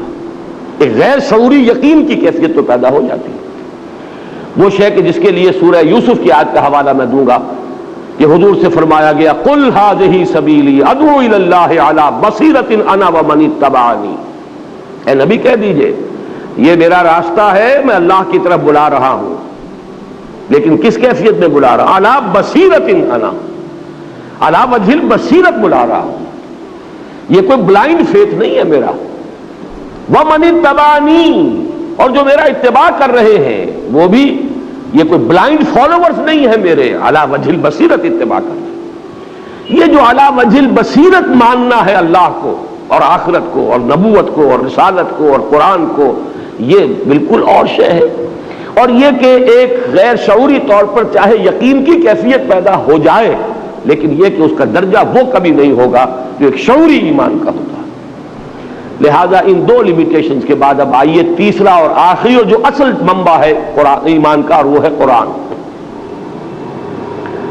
ایک غیر شعوری یقین کی کیفیت تو پیدا ہو جاتی ہے. وہ شے کہ جس کے لیے سورہ یوسف کی آیت کا حوالہ میں دوں گا کہ حضور سے فرمایا گیا قل ھذہ سبیلی ادعو الی اللہ علی بصیرۃ انا ومن اتبعنی، اے نبی کہہ دیجئے یہ میرا راستہ ہے، میں اللہ کی طرف بلا رہا ہوں، لیکن کس کیفیت میں بلا رہا ہوں؟ علی بصیرۃ انا، علی وجہ البصیرت بلا رہا ہوں. یہ کوئی بلائنڈ فیتھ نہیں ہے میرا. ومن اتبعنی، اور جو میرا اتباع کر رہے ہیں وہ بھی یہ کوئی بلائنڈ فالوورز نہیں ہے میرے، علی وجہ البصیرت اتباع کر رہے ہیں. یہ جو علی وجہ البصیرت ماننا ہے اللہ کو اور آخرت کو اور نبوت کو اور رسالت کو اور قرآن کو، یہ بالکل اور شے ہے. اور یہ کہ ایک غیر شعوری طور پر چاہے یقین کی کیفیت پیدا ہو جائے، لیکن یہ کہ اس کا درجہ وہ کبھی نہیں ہوگا جو ایک شعوری ایمان کا ہوتا ہے. لہذا ان دو لیمیٹیشنز کے بعد اب آئیے تیسرا اور آخری اور جو اصل منبع ہے قرآن ایمان کا، اور وہ ہے قرآن.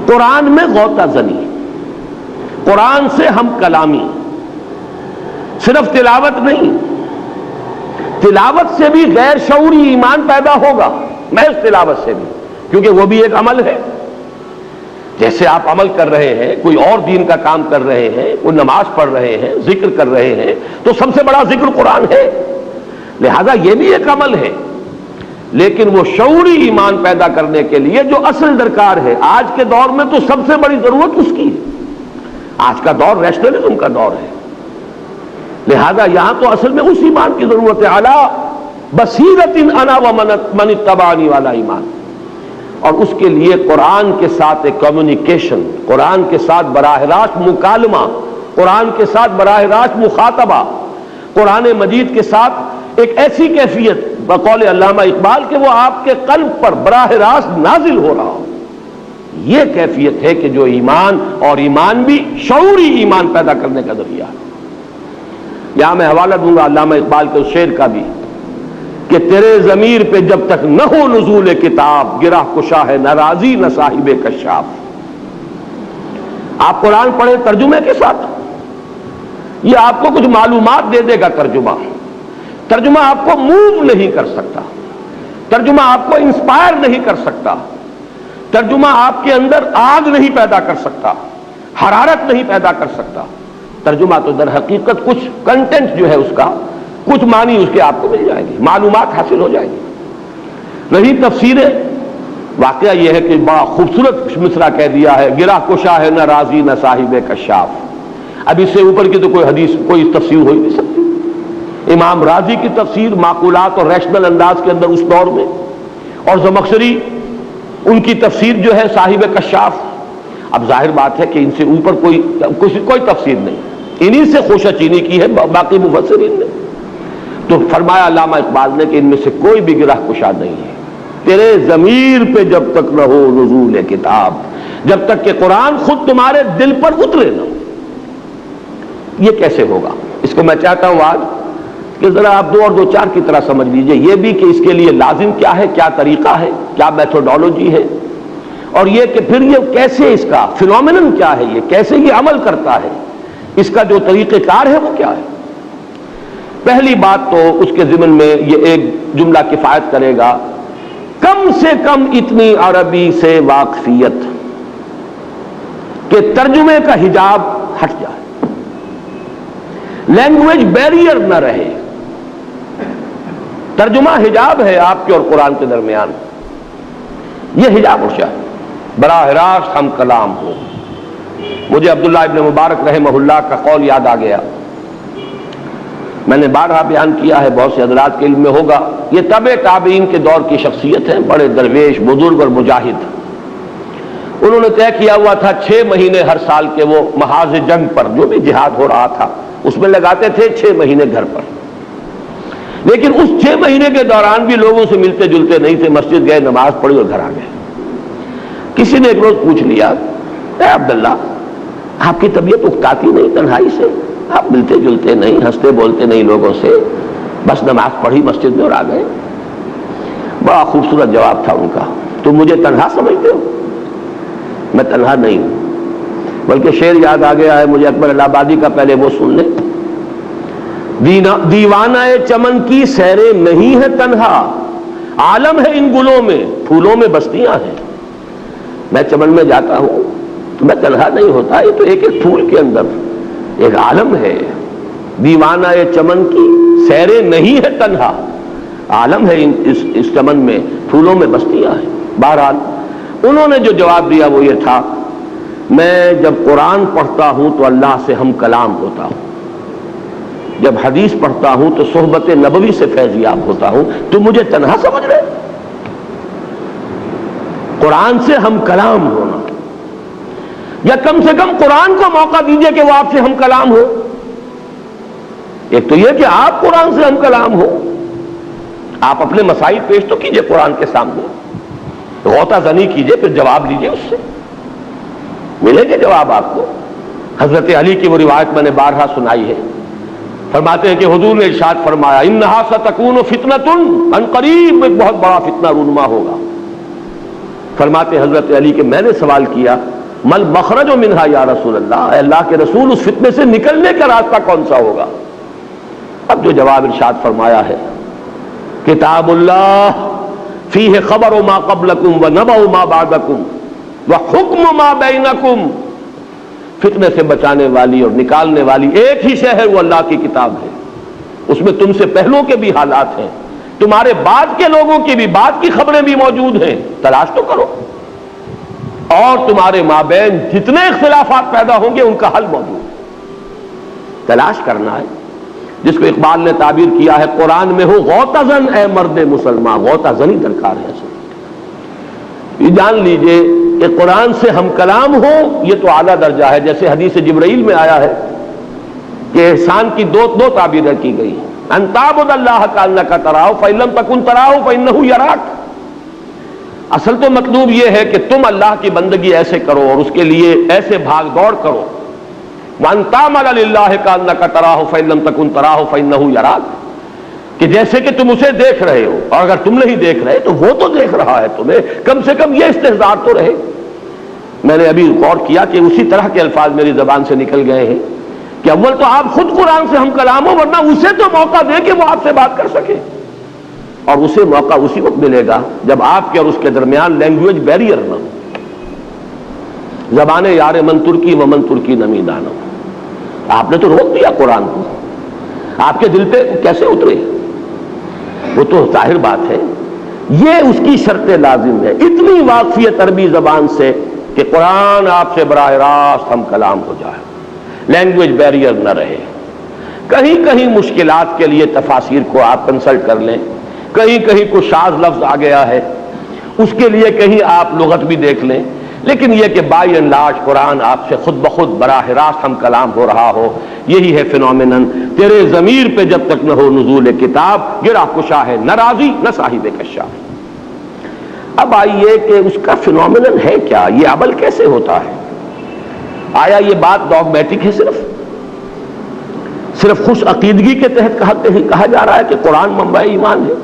قرآن میں غوطہ زنی، قرآن سے ہم کلامی، صرف تلاوت نہیں، تلاوت سے بھی غیر شعوری ایمان پیدا ہوگا، محض تلاوت سے بھی، کیونکہ وہ بھی ایک عمل ہے. جیسے آپ عمل کر رہے ہیں، کوئی اور دین کا کام کر رہے ہیں، کوئی نماز پڑھ رہے ہیں، ذکر کر رہے ہیں، تو سب سے بڑا ذکر قرآن ہے، لہذا یہ بھی ایک عمل ہے. لیکن وہ شعوری ایمان پیدا کرنے کے لیے جو اصل درکار ہے، آج کے دور میں تو سب سے بڑی ضرورت اس کی ہے. آج کا دور ریشنلزم کا دور ہے، لہذا یہاں تو اصل میں اس ایمان کی ضرورت ہے، اعلیٰ بصیرت انا ومن اتبعنی والا ایمان. اور اس کے لیے قرآن کے ساتھ ایک کمیونیکیشن، قرآن کے ساتھ براہ راست مکالمہ، قرآن کے ساتھ براہ راست مخاطبہ، قرآن مجید کے ساتھ ایک ایسی کیفیت بقول علامہ اقبال کہ وہ آپ کے قلب پر براہ راست نازل ہو رہا ہو. یہ کیفیت ہے کہ جو ایمان، اور ایمان بھی شعوری ایمان پیدا کرنے کا ذریعہ ہے. یہاں میں حوالہ دوں گا علامہ اقبال کے اس شعر کا بھی کہ تیرے ضمیر پہ جب تک نہ ہو نزول کتاب، گرہ کشا ہے نہ راضی نہ صاحب کشاف. آپ قرآن پڑھیں ترجمے کے ساتھ، یہ آپ کو کچھ معلومات دے دے گا. ترجمہ آپ کو موو نہیں کر سکتا، ترجمہ آپ کو انسپائر نہیں کر سکتا، ترجمہ آپ کے اندر آگ نہیں پیدا کر سکتا، حرارت نہیں پیدا کر سکتا. ترجمہ تو در حقیقت کچھ کنٹینٹ جو ہے اس کا، کچھ معنی اس کے آپ کو مل جائیں گے، معلومات حاصل ہو جائیں گی. نہیں تفسیریں، واقعہ یہ ہے کہ بڑا خوبصورت مصرع کہہ دیا ہے، گرہ کشا ہے نہ راضی نہ صاحب کشاف. اب اس سے اوپر کی تو کوئی حدیث، کوئی تفسیر ہو ہی نہیں سکتی. امام راضی کی تفسیر معقولات اور ریشنل انداز کے اندر اس دور میں، اور زمخشری ان کی تفسیر جو ہے صاحب کشاف. اب ظاہر بات ہے کہ ان سے اوپر کوئی تفسیر نہیں، انہی سے خوشہ چینی کی ہے باقی مفسرین نے. تو فرمایا علامہ اقبال نے کہ ان میں سے کوئی بھی گرہ کشا نہیں ہے. تیرے ضمیر پہ جب تک نہ ہو نزول کتاب، جب تک کہ قرآن خود تمہارے دل پر اترے نہ ہو. یہ کیسے ہوگا؟ اس کو میں چاہتا ہوں آج کہ ذرا آپ 2 اور 2 4 کی طرح سمجھ لیجئے. یہ بھی کہ اس کے لیے لازم کیا ہے، کیا طریقہ ہے، کیا میتھوڈولوجی ہے، اور یہ کہ پھر یہ کیسے، اس کا فینومینن کیا ہے، یہ کیسے یہ عمل کرتا ہے، اس کا جو طریقہ کار ہے وہ کیا ہے. پہلی بات تو اس کے ضمن میں یہ ایک جملہ کفایت کرے گا، کم سے کم اتنی عربی سے واقفیت کہ ترجمے کا حجاب ہٹ جائے، لینگویج بیریئر نہ رہے. ترجمہ حجاب ہے آپ کے اور قرآن کے درمیان، یہ حجاب اٹھ جائے، براہ راست ہم کلام ہو. مجھے عبداللہ ابن مبارک رحمہ اللہ کا قول یاد آ گیا. میں نے بارہا بیان کیا ہے، بہت سے حضرات کے علم میں ہوگا. یہ تبع تابعین کے دور کی شخصیت ہیں، بڑے درویش، بزرگ اور مجاہد. انہوں نے طے کیا ہوا تھا 6 مہینے ہر سال کے وہ محاذ جنگ پر، جو بھی جہاد ہو رہا تھا اس میں لگاتے تھے 6 مہینے گھر پر. لیکن اس 6 مہینے کے دوران بھی لوگوں سے ملتے جلتے نہیں تھے، مسجد گئے، نماز پڑھی اور گھر آ گئے. کسی نے ایک روز پوچھ لیا، اے عبداللہ آپ کی طبیعت اکتاتی نہیں تنہائی سے؟ آپ ملتے جلتے نہیں، ہنستے بولتے نہیں لوگوں سے، بس نماز پڑھی مسجد میں اور آ گئے؟ بڑا خوبصورت جواب تھا ان کا۔ تم مجھے تنہا سمجھتے ہو؟ میں تنہا نہیں ہوں، بلکہ شعر یاد آ گیا ہے مجھے اکبر الہ آبادی کا، پہلے وہ سن لیں۔ دیوانہ چمن کی سیریں نہیں ہے تنہا، عالم ہے ان گلوں میں، پھولوں میں بستیاں ہیں۔ میں چمن میں جاتا ہوں تو میں تنہا نہیں ہوتا، یہ تو ایک ایک پھول کے اندر ایک عالم ہے۔ دیوانہ چمن کی سیریں نہیں ہے تنہا، عالم ہے اس چمن میں، پھولوں میں بستیاں ہیں۔ بہرحال انہوں نے جو جواب دیا وہ یہ تھا، میں جب قرآن پڑھتا ہوں تو اللہ سے ہم کلام ہوتا ہوں، جب حدیث پڑھتا ہوں تو صحبت نبوی سے فیضیاب ہوتا ہوں، تم مجھے تنہا سمجھ رہے؟ قرآن سے ہم کلام ہونا، یا کم سے کم قرآن کو موقع دیجئے کہ وہ آپ سے ہم کلام ہو۔ ایک تو یہ کہ آپ قرآن سے ہم کلام ہو، آپ اپنے مسائل پیش تو کیجئے قرآن کے سامنے، غوطہ زنی کیجئے، پھر جواب لیجئے، اس سے ملے گے جواب آپ کو۔ حضرت علی کی وہ روایت میں نے بارہا سنائی ہے، فرماتے ہیں کہ حضور نے ارشاد فرمایا، انہا ستکون فتنۃ، ان قریب ایک بہت بڑا فتنہ رونما ہوگا۔ فرماتے حضرت علی کہ میں نے سوال کیا، مل مخرج منہا یا رسول اللہ، اے اللہ کے رسول اس فتنے سے نکلنے کا راستہ کون سا ہوگا؟ اب جو جواب ارشاد فرمایا ہے، کتاب اللہ فیہ خبر ما قبلکم ونبأ ما بعدکم وحکم ما بینکم۔ فتنے سے بچانے والی اور نکالنے والی ایک ہی شے ہے، وہ اللہ کی کتاب ہے، اس میں تم سے پہلوں کے بھی حالات ہیں، تمہارے بعد کے لوگوں کی بھی بعد کی خبریں بھی موجود ہیں، تلاش تو کرو، اور تمہارے مابین جتنے اختلافات پیدا ہوں گے ان کا حل موجود ہے، تلاش کرنا ہے۔ جس کو اقبال نے تعبیر کیا ہے، قرآن میں ہو غوطہ زن اے مرد مسلمان، غوطہ زنی درکار ہے۔ یہ جان لیجئے کہ قرآن سے ہم کلام ہو، یہ تو اعلیٰ درجہ ہے، جیسے حدیث جبرائیل میں آیا ہے کہ احسان کی دو تعبیریں کی گئی، ان تعبد اللہ کانک تراہ فإن لم تکن تراہ فإنہ یراک۔ اصل تو مطلوب یہ ہے کہ تم اللہ کی بندگی ایسے کرو اور اس کے لیے ایسے بھاگ دوڑ کرو، وَأَن تَعْمَلَ لِلَّهِ كَأَنَّكَ تَرَاهُ فَإِن لَّمْ تَكُن تَرَاهُ فَإِنَّهُ يَرَاكَ، کہ جیسے کہ تم اسے دیکھ رہے ہو، اور اگر تم نہیں دیکھ رہے تو وہ تو دیکھ رہا ہے تمہیں، کم سے کم یہ استحضار تو رہے۔ میں نے ابھی غور کیا کہ اسی طرح کے الفاظ میری زبان سے نکل گئے ہیں کہ اول تو آپ خود قرآن سے ہم کلام ہو، ورنہ اسے تو موقع دے کہ وہ آپ سے بات کر سکے، اور اسے موقع اسی وقت ملے گا جب آپ کے اور اس کے درمیان لینگویج بیریئر نہ ہو۔ زبان یار من ترکی و من ترکی نمی دانم، آپ نے تو روک دیا قرآن کو، آپ کے دل پہ کیسے اترے؟ وہ تو ظاہر بات ہے، یہ اس کی شرط لازم ہے، اتنی واقفیت عربی زبان سے کہ قرآن آپ سے براہ راست ہم کلام ہو جائے، لینگویج بیریئر نہ رہے۔ کہیں کہیں مشکلات کے لیے تفاسیر کو آپ کنسلٹ کر لیں، کہیں کہیں کوئی شاذ لفظ آ گیا ہے، اس کے لیے کہیں آپ لغت بھی دیکھ لیں، لیکن یہ کہ بائی اینڈ لارج قرآن آپ سے خود بخود براہ راست ہم کلام ہو رہا ہو، یہی ہے فینومینن۔ تیرے ضمیر پہ جب تک نہ ہو نزول کتاب، گرہ کشا ہے نہ راضی نہ صاحب کشاف۔ اب آئیے کہ اس کا فینومینن ہے کیا، یہ عمل کیسے ہوتا ہے؟ آیا یہ بات ڈاگمیٹک ہے، صرف خوش عقیدگی کے تحت کہا جا رہا ہے کہ قرآن منبع ایمان ہے؟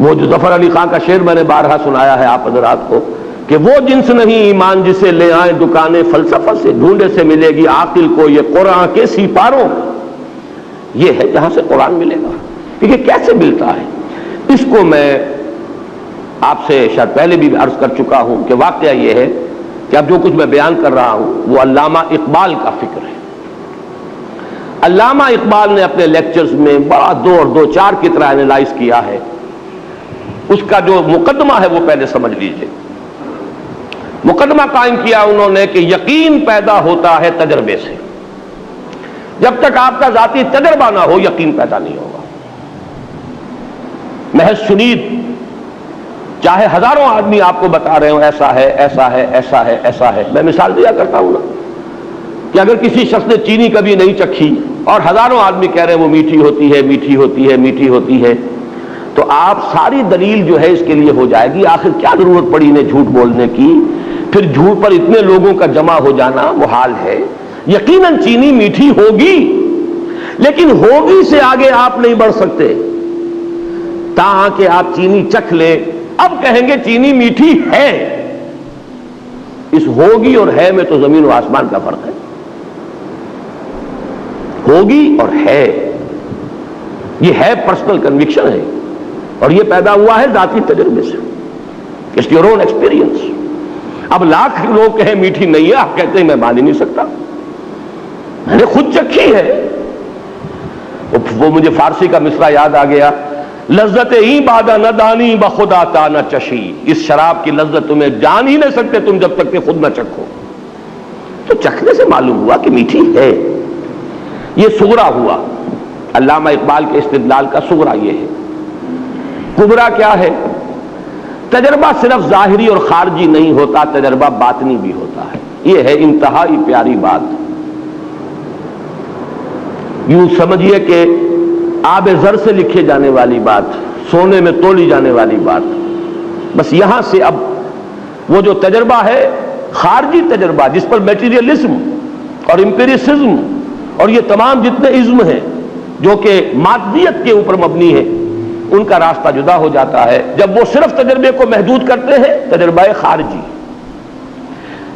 وہ جو ظفر علی خان کا شعر میں نے بارہا سنایا ہے آپ حضرات کو کہ وہ جنس نہیں ایمان جسے لے آئیں دکانیں فلسفہ سے، ڈھونڈے سے ملے گی عاقل کو یہ قرآن کے سیپاروں، یہ ہے جہاں سے قرآن ملے گا۔ کیونکہ کیسے ملتا ہے اس کو میں آپ سے شاید پہلے بھی عرض کر چکا ہوں کہ واقعہ یہ ہے کہ اب جو کچھ میں بیان کر رہا ہوں وہ علامہ اقبال کا فکر ہے۔ علامہ اقبال نے اپنے لیکچرز میں بڑا 2 اور 2 4 کی طرح اینالائز کیا ہے۔ اس کا جو مقدمہ ہے وہ پہلے سمجھ لیجئے۔ مقدمہ قائم کیا انہوں نے کہ یقین پیدا ہوتا ہے تجربے سے، جب تک آپ کا ذاتی تجربہ نہ ہو یقین پیدا نہیں ہوگا۔ محض شنید چاہے ہزاروں آدمی آپ کو بتا رہے ہوں ایسا ہے ایسا ہے ایسا ہے ایسا ہے، میں مثال دیا کرتا ہوں نا کہ اگر کسی شخص نے چینی کبھی نہیں چکھی اور ہزاروں آدمی کہہ رہے ہیں وہ میٹھی ہوتی ہے میٹھی ہوتی ہے میٹھی ہوتی ہے، تو آپ ساری دلیل جو ہے اس کے لیے ہو جائے گی، آخر کیا ضرورت پڑی انہیں جھوٹ بولنے کی؟ پھر جھوٹ پر اتنے لوگوں کا جمع ہو جانا محال ہے۔ یقیناً چینی میٹھی ہوگی، لیکن ہوگی سے آگے آپ نہیں بڑھ سکتے تاہاں کہ آپ چینی چکھ لیں۔ اب کہیں گے چینی میٹھی ہے، اس ہوگی اور ہے میں تو زمین و آسمان کا فرق ہے۔ ہوگی اور ہے، یہ ہے پرسنل کنوکشن ہے، اور یہ پیدا ہوا ہے ذاتی تجربے سے، اٹس یور اون ایکسپیرینس۔ اب لاکھ لوگ کہیں میٹھی نہیں ہے، آپ کہتے ہیں میں مان ہی نہیں سکتا، میں نے خود چکھی ہے۔ وہ مجھے فارسی کا مصرع یاد آ گیا، لذت ہی بادہ نہ دانی بخدا تا نہ چشی، اس شراب کی لذت تمہیں جان ہی نہیں سکتے تم جب تک کہ خود نہ چکھو۔ تو چکھنے سے معلوم ہوا کہ میٹھی ہے، یہ صغرا ہوا۔ علامہ اقبال کے استدلال کا صغرا یہ ہے۔ کبرا کیا ہے؟ تجربہ صرف ظاہری اور خارجی نہیں ہوتا، تجربہ باطنی بھی ہوتا ہے۔ یہ ہے انتہائی پیاری بات۔ یوں سمجھیے کہ آب زر سے لکھے جانے والی بات، سونے میں تولی جانے والی بات، بس یہاں سے اب وہ جو تجربہ ہے خارجی تجربہ جس پر میٹیریلزم اور امپیریسزم اور یہ تمام جتنے ازم ہیں جو کہ مادیت کے اوپر مبنی ہے، ان کا راستہ جدا ہو جاتا ہے جب وہ صرف تجربے کو محدود کرتے ہیں۔ تجربہ خارجی،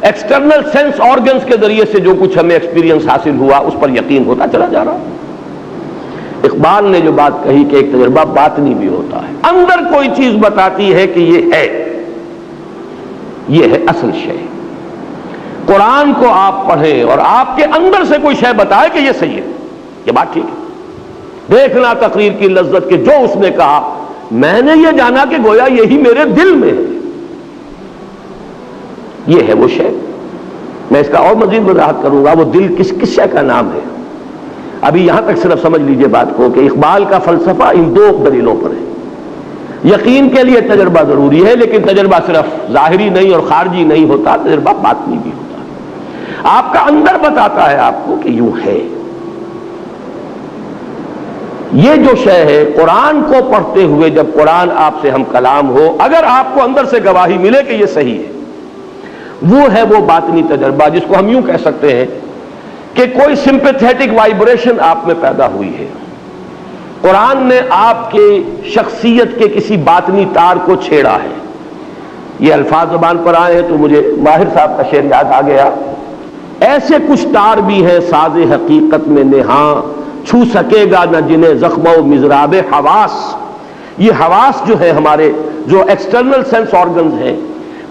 ایکسٹرنل سینس آرگنز کے ذریعے سے جو کچھ ہمیں ایکسپیرینس حاصل ہوا اس پر یقین ہوتا چلا جا رہا۔ اقبال نے جو بات کہی کہ ایک تجربہ باطنی بھی ہوتا ہے، اندر کوئی چیز بتاتی ہے کہ یہ ہے اصل شے۔ قرآن کو آپ پڑھیں اور آپ کے اندر سے کوئی شے بتائے کہ یہ صحیح ہے، یہ بات ٹھیک ہے۔ دیکھنا تقریر کی لذت کہ جو اس نے کہا میں نے یہ جانا کہ گویا یہی میرے دل میں ہے، یہ ہے وہ شے۔ میں اس کا اور مزید وضاحت کروں گا، وہ دل کس شے کا نام ہے۔ ابھی یہاں تک صرف سمجھ لیجئے بات کو کہ اقبال کا فلسفہ ان دو دلیلوں پر ہے۔ یقین کے لیے تجربہ ضروری ہے، لیکن تجربہ صرف ظاہری نہیں اور خارجی نہیں ہوتا، تجربہ باطنی بھی ہوتا ہے۔ آپ کا اندر بتاتا ہے آپ کو کہ یوں ہے۔ یہ جو شے ہے قرآن کو پڑھتے ہوئے، جب قرآن آپ سے ہم کلام ہو، اگر آپ کو اندر سے گواہی ملے کہ یہ صحیح ہے، وہ ہے وہ باطنی تجربہ جس کو ہم یوں کہہ سکتے ہیں کہ کوئی سمپیتھیٹک وائبریشن آپ میں پیدا ہوئی ہے۔ قرآن نے آپ کے شخصیت کے کسی باطنی تار کو چھیڑا ہے۔ یہ الفاظ زبان پر آئے ہیں تو مجھے ماہر صاحب کا شعر یاد آ گیا، ایسے کچھ تار بھی ہیں ساز حقیقت میں نہاں، چھو سکے گا نہ جنہیں زخم و مضراب حواس۔ یہ حواس جو ہے ہمارے، جو ایکسٹرنل سینس آرگنز ہیں،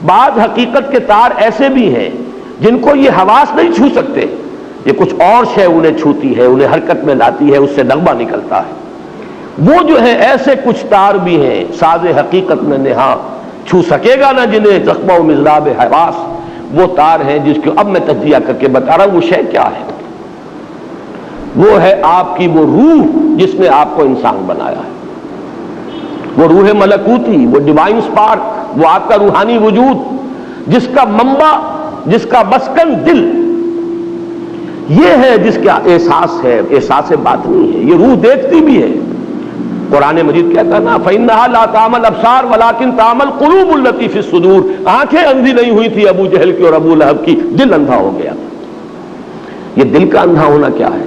بعض حقیقت کے تار ایسے بھی ہیں جن کو یہ حواس نہیں چھو سکتے، یہ کچھ اور شے انہیں چھوتی ہے، انہیں حرکت میں لاتی ہے، اس سے نغمہ نکلتا ہے۔ وہ جو ہے ایسے کچھ تار بھی ہیں ساز حقیقت میں نہاں، چھو سکے گا نہ جنہیں زخم و مضراب حواس۔ وہ تار ہیں جس کو اب میں تجزیہ کر کے بتا رہا ہوں، وہ شے کیا ہے؟ وہ ہے آپ کی وہ روح جس نے آپ کو انسان بنایا ہے، وہ روح ملکوتی، وہ ڈیوائن سپارک، وہ آپ کا روحانی وجود جس کا منبع، جس کا مسکن دل، یہ ہے جس کا احساس ہے، احساس باطنی ہے۔ یہ روح دیکھتی بھی ہے۔ قرآن مجید کہتا ہے نا فَإِنَّهَا لَا تَعْمَى الْأَبْصَارُ وَلَكِن تَعْمَى الْقُلُوبُ الَّتِي فِي الصُّدُورِ۔ آنکھیں اندھی نہیں ہوئی تھی ابو جہل کی اور ابو لہب کی، دل اندھا ہو گیا۔ یہ دل کا اندھا ہونا کیا ہے؟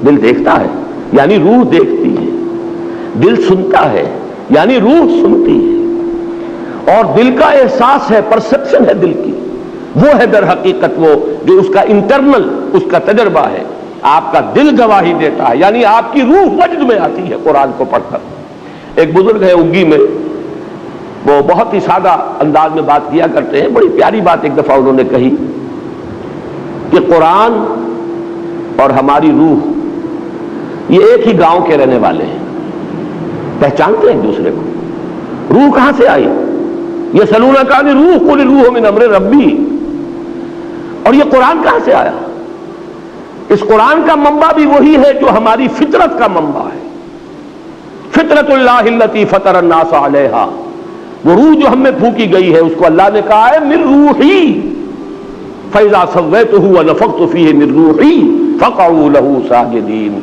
دل دیکھتا ہے یعنی روح دیکھتی ہے، دل سنتا ہے یعنی روح سنتی ہے، اور دل کا احساس ہے، پرسپشن ہے دل کی، وہ ہے در حقیقت وہ جو اس کا انٹرنل، اس کا تجربہ ہے۔ آپ کا دل گواہی دیتا ہے، یعنی آپ کی روح وجد میں آتی ہے قرآن کو پڑھ کر۔ ایک بزرگ ہے اگی میں، وہ بہت ہی سادہ انداز میں بات کیا کرتے ہیں، بڑی پیاری بات ایک دفعہ انہوں نے کہی کہ قرآن اور ہماری روح یہ ایک ہی گاؤں کے رہنے والے ہیں، پہچانتے ہیں ایک دوسرے کو۔ روح کہاں سے آئی؟ یہ یسألونک عن الروح قل الروح من امر ربی، اور یہ قرآن کہاں سے آیا؟ اس قرآن کا منبع بھی وہی ہے جو ہماری فطرت کا منبع ہے، فطرت اللہ التی فطر الناس علیہا۔ وہ روح جو ہم میں پھونکی گئی ہے اس کو اللہ نے کہا ہے من روحی فاذا سویتہ ونفخت فیہ من روحی فقعوا لہ ساجدین۔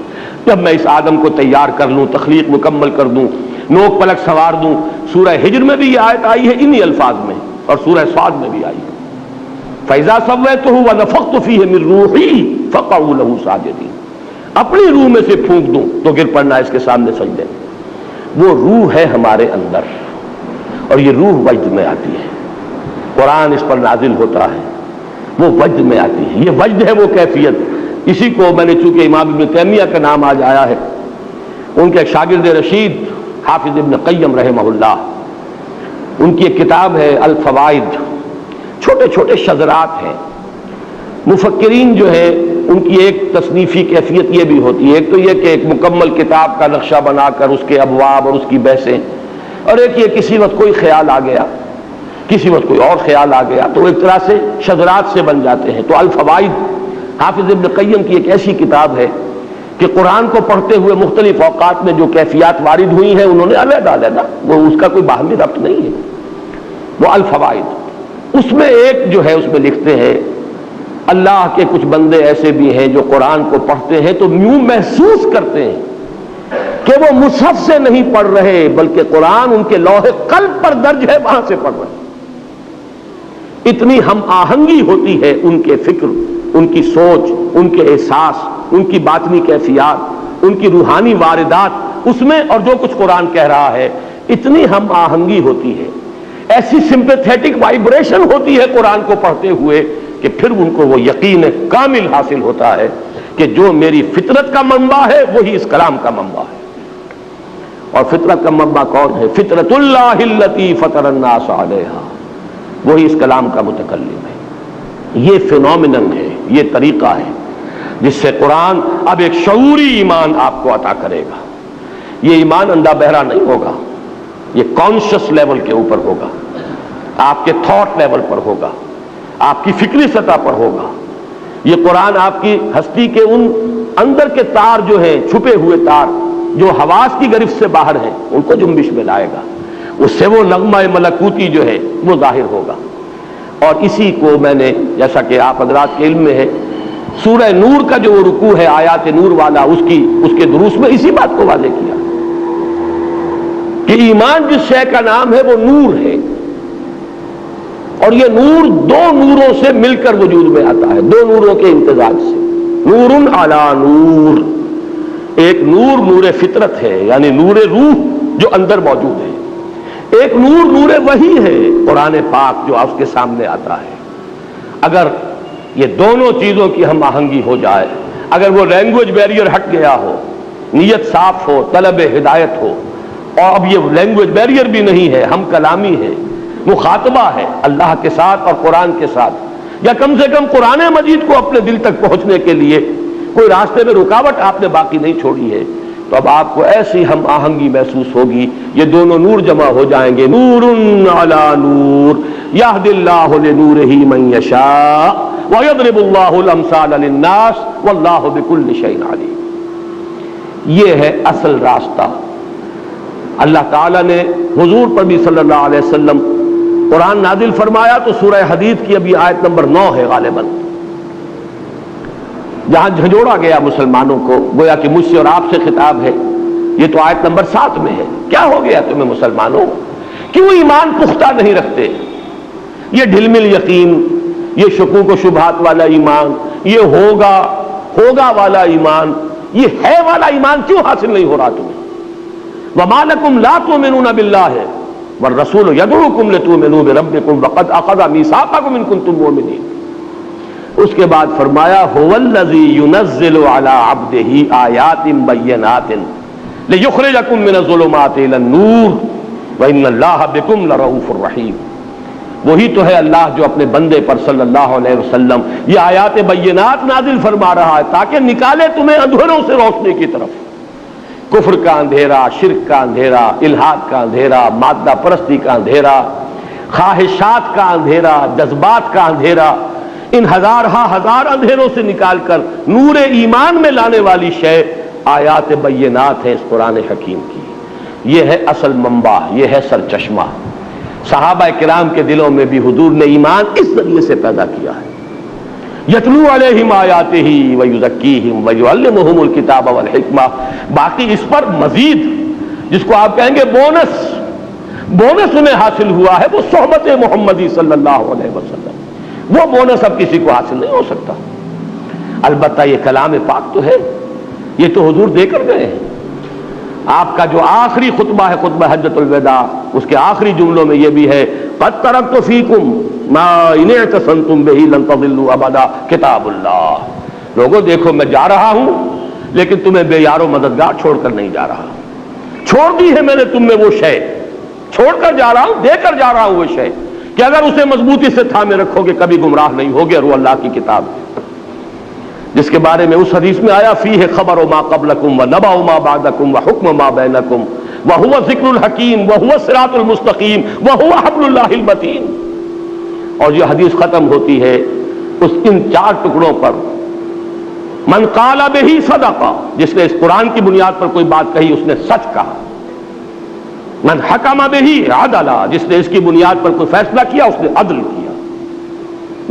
جب میں اس آدم کو تیار کر لوں، تخلیق مکمل کر دوں، نوک پلک سوار دوں. سورہ ہجر میں بھی یہ آیت آئی ہے انہی الفاظ میں, اور سورہ صاد میں بھی آئی ہے. فَإِذَا سَوَّيْتُهُ وَنَفَخْتُ فِيهِ مِن رُوحِي فَقَعُوا لَهُ سَاجِدِينَ. اپنی روح میں سے پھونک دوں تو گر پڑنا اس کے سامنے سجدے. وہ روح ہے ہمارے اندر, اور یہ روح وجد میں آتی ہے. قرآن اس پر نازل ہوتا ہے, وہ وجد میں آتی ہے. یہ وجد ہے وہ کیفیت. اسی کو میں نے چونکہ امام ابن تیمیہ کا نام آج آیا ہے, ان کے ایک شاگرد رشید حافظ ابن قیم رحمہ اللہ, ان کی ایک کتاب ہے الفوائد, چھوٹے چھوٹے شذرات ہیں. مفکرین جو ہے ان کی ایک تصنیفی کیفیت یہ بھی ہوتی ہے, ایک تو یہ کہ ایک مکمل کتاب کا نقشہ بنا کر اس کے ابواب اور اس کی بحثیں, اور ایک یہ کسی وقت کوئی خیال آ گیا, کسی وقت کوئی اور خیال آ گیا, تو ایک طرح سے شذرات سے بن جاتے ہیں. تو الفوائد حافظ ابن قیم کی ایک ایسی کتاب ہے کہ قرآن کو پڑھتے ہوئے مختلف اوقات میں جو کیفیات وارد ہوئی ہیں انہوں نے علیحدہ علیحدہ, وہ اس کا کوئی باہمی ربط نہیں ہے. وہ الفوائد اس میں ایک جو ہے اس میں لکھتے ہیں اللہ کے کچھ بندے ایسے بھی ہیں جو قرآن کو پڑھتے ہیں تو یوں محسوس کرتے ہیں کہ وہ مصحف سے نہیں پڑھ رہے بلکہ قرآن ان کے لوح قلب پر درج ہے, وہاں سے پڑھ رہے ہیں. اتنی ہم آہنگی ہوتی ہے ان کے فکر, ان کی سوچ, ان کے احساس, ان کی باطنی کیفیات, ان کی روحانی واردات اس میں, اور جو کچھ قرآن کہہ رہا ہے اتنی ہم آہنگی ہوتی ہے, ایسی سمپیتھیٹک وائبریشن ہوتی ہے قرآن کو پڑھتے ہوئے کہ پھر ان کو وہ یقین کامل حاصل ہوتا ہے کہ جو میری فطرت کا منبع ہے وہی اس کلام کا منبع ہے. اور فطرت کا منبع کون ہے؟ فطرت اللہ التی فطر الناس علیہا, وہی اس کلام کا متکلم ہے. یہ فینومینن ہے, یہ طریقہ ہے جس سے قرآن اب ایک شعوری ایمان آپ کو عطا کرے گا. یہ ایمان اندھا بہرا نہیں ہوگا, یہ کانشس لیول کے اوپر ہوگا, آپ کے تھاٹ لیول پر ہوگا, آپ کی فکری سطح پر ہوگا. یہ قرآن آپ کی ہستی کے ان اندر کے تار جو ہیں, چھپے ہوئے تار جو حواس کی گرفت سے باہر ہیں, ان کو جنبش میں لائے گا. اس سے وہ نغمہ ملکوتی جو ہے وہ ظاہر ہوگا. اور اسی کو میں نے, جیسا کہ آپ حضرات کے علم میں ہے, سورہ نور کا جو رکوع ہے آیات نور والا, اس کے دروس میں اسی بات کو واضح کیا کہ ایمان جس شے کا نام ہے وہ نور ہے, اور یہ نور دو نوروں سے مل کر وجود میں آتا ہے, دو نوروں کے امتزاج سے. نور علی نور, ایک نور نور فطرت ہے یعنی نور روح جو اندر موجود ہے, ایک نور نور وحی ہے قرآن پاک جو اس کے سامنے آتا ہے. اگر یہ دونوں چیزوں کی ہم آہنگی ہو جائے, اگر وہ لینگویج بیریئر ہٹ گیا ہو, نیت صاف ہو, طلب ہدایت ہو, اور اب یہ لینگویج بیریئر بھی نہیں ہے, ہم کلامی ہے, مخاطبہ ہے اللہ کے ساتھ اور قرآن کے ساتھ, یا کم سے کم قرآن مجید کو اپنے دل تک پہنچنے کے لیے کوئی راستے میں رکاوٹ آپ نے باقی نہیں چھوڑی ہے, تو اب آپ کو ایسی ہم آہنگی محسوس ہوگی. یہ دونوں نور جمع ہو جائیں گے. نور علی نور یہدی اللہ لنورہ من یشاء ویضرب اللہ الامثال للناس واللہ بکل شیء علیم. یہ ہے اصل راستہ. اللہ تعالیٰ نے حضور پر بھی صلی اللہ علیہ وسلم قرآن نازل فرمایا تو سورہ حدید کی ابھی آیت نمبر 9 ہے غالباً, جہاں جھنجھوڑا گیا مسلمانوں کو, گویا کہ مجھ سے اور آپ سے خطاب ہے. یہ تو آیت نمبر 7 میں ہے. کیا ہو گیا تمہیں مسلمانوں, کیوں ایمان پختہ نہیں رکھتے؟ یہ ڈھل مل یقین, یہ شکوک و شبہات والا ایمان, یہ ہوگا والا ایمان, یہ ہے والا ایمان کیوں حاصل نہیں ہو رہا تمہیں؟ وَمَا لَكُمْ لَا تُؤْمِنُونَ بِاللَّهِ وَالرَّسُولُ يَدْعُوكُمْ لِتُؤْمِنُوا بِرَبِّكُمْ وَقَدْ أَخَذَ مِيثَاقَكُمْ إِن كُنتُم مُّؤْمِنِينَ. اس کے بعد فرمایا هُوَ الَّذِي يُنَزِّلُ عَلَىٰ عَبْدِهِ آيَاتٍ بَيِّنَاتٍ لِيُخْرِجَكُم مِّنَ الظُّلُمَاتِ إِلَى النُّورِ وَإِنَّ اللَّهَ بِكُمْ لَرَءُوفٌ رَحِيمٌ. وہی تو ہے اللہ جو اپنے بندے پر صلی اللہ علیہ وسلم یہ آیات بینات نازل فرما رہا ہے تاکہ نکالے تمہیں اندھیروں سے روشنی کی طرف. کفر کا اندھیرا, شرک کا اندھیرا, الحاد کا اندھیرا, مادہ پرستی کا اندھیرا, خواہشات کا اندھیرا, جذبات کا اندھیرا, ان ہزار اندھیروں سے نکال کر نور ایمان میں لانے والی شے آیات بینات ہے اس قرآن حکیم کی. یہ ہے اصل منبع, یہ ہے سرچشمہ. صحابہ کرام کے دلوں میں بھی حضور نے ایمان اس ذریعے سے پیدا کیا ہے. یتلو علیہم آیاتہ ویزکیہم ویعلمہم الکتاب والحکمہ. باقی اس پر مزید جس کو آپ کہیں گے بونس انہیں حاصل ہوا ہے، وہ صحبت محمدی صلی اللہ علیہ وسلم، وہ بونس اب کسی کو حاصل نہیں ہو سکتا۔ البتہ یہ کلام پاک تو ہے، یہ تو حضور دے کر گئے ہیں۔ آپ کا جو آخری خطبہ ہے، خطبہ حجۃ الوداع، اس کے آخری جملوں میں یہ بھی ہے، قد ترکت فیکم ما ان اعتصمتم بہ لن تضلوا ابدا کتاب اللہ۔ لوگوں دیکھو میں جا رہا ہوں، لیکن تمہیں بے یار و مددگار چھوڑ کر نہیں جا رہا، چھوڑ دی ہے میں نے تم میں وہ شے، چھوڑ کر جا رہا ہوں، دے کر جا رہا ہوں وہ شے کہ اگر اسے مضبوطی سے تھامے رکھو گے کبھی گمراہ نہیں ہوگے۔ اور وہ اللہ کی کتاب جس کے بارے میں اس حدیث میں آیا، فیہ خبر ما قبلکم ونبأ ما بعدکم وحکم ما بینکم وہو ذکر الحکیم وہو الصراط المستقیم وہو حبل اللہ المتین۔ اور یہ حدیث ختم ہوتی ہے ان 4 ٹکڑوں پر، من قال بہ صدق، جس نے اس قرآن کی بنیاد پر کوئی بات کہی اس نے سچ کہا، من حکم بہ عدل، جس نے اس کی بنیاد پر کوئی فیصلہ کیا اس نے عدل کیا،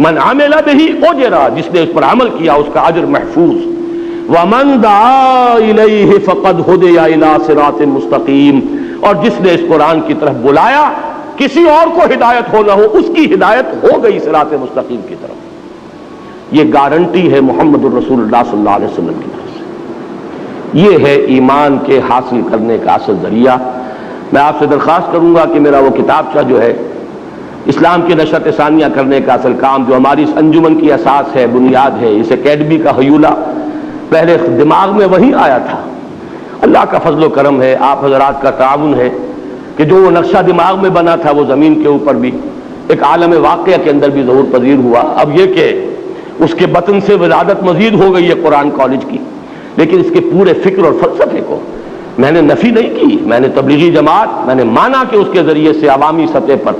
من عمل بہ اجر، جس نے اس پر عمل کیا اس کا اجر محفوظ، ومن دعا الیہ فقد ہدی الی صراط مستقیم، اور جس نے اس قرآن کی طرف بلایا کسی اور کو ہدایت ہو نہ ہو اس کی ہدایت ہو گئی صراط مستقیم کی طرف۔ یہ گارنٹی ہے محمد الرسول اللہ صلی اللہ علیہ وسلم کی طرف سے۔ یہ ہے ایمان کے حاصل کرنے کا اصل ذریعہ۔ میں آپ سے درخواست کروں گا کہ میرا وہ کتابچہ جو ہے اسلام کی نشرت ثانیہ کرنے کا اصل کام، جو ہماری اس انجمن کی اساس ہے، بنیاد ہے، اس اکیڈمی کا حیولہ پہلے دماغ میں وہی آیا تھا۔ اللہ کا فضل و کرم ہے، آپ حضرات کا تعاون ہے کہ جو وہ نقشہ دماغ میں بنا تھا وہ زمین کے اوپر بھی ایک عالم واقعہ کے اندر بھی ظہور پذیر ہوا۔ اب یہ کہ اس کے بطن سے ولادت مزید ہو گئی ہے قرآن کالج کی، لیکن اس کے پورے فکر اور فلسفے کو میں نے نفی نہیں کی، میں نے تبلیغی جماعت، میں نے مانا کہ اس کے ذریعے سے عوامی سطح پر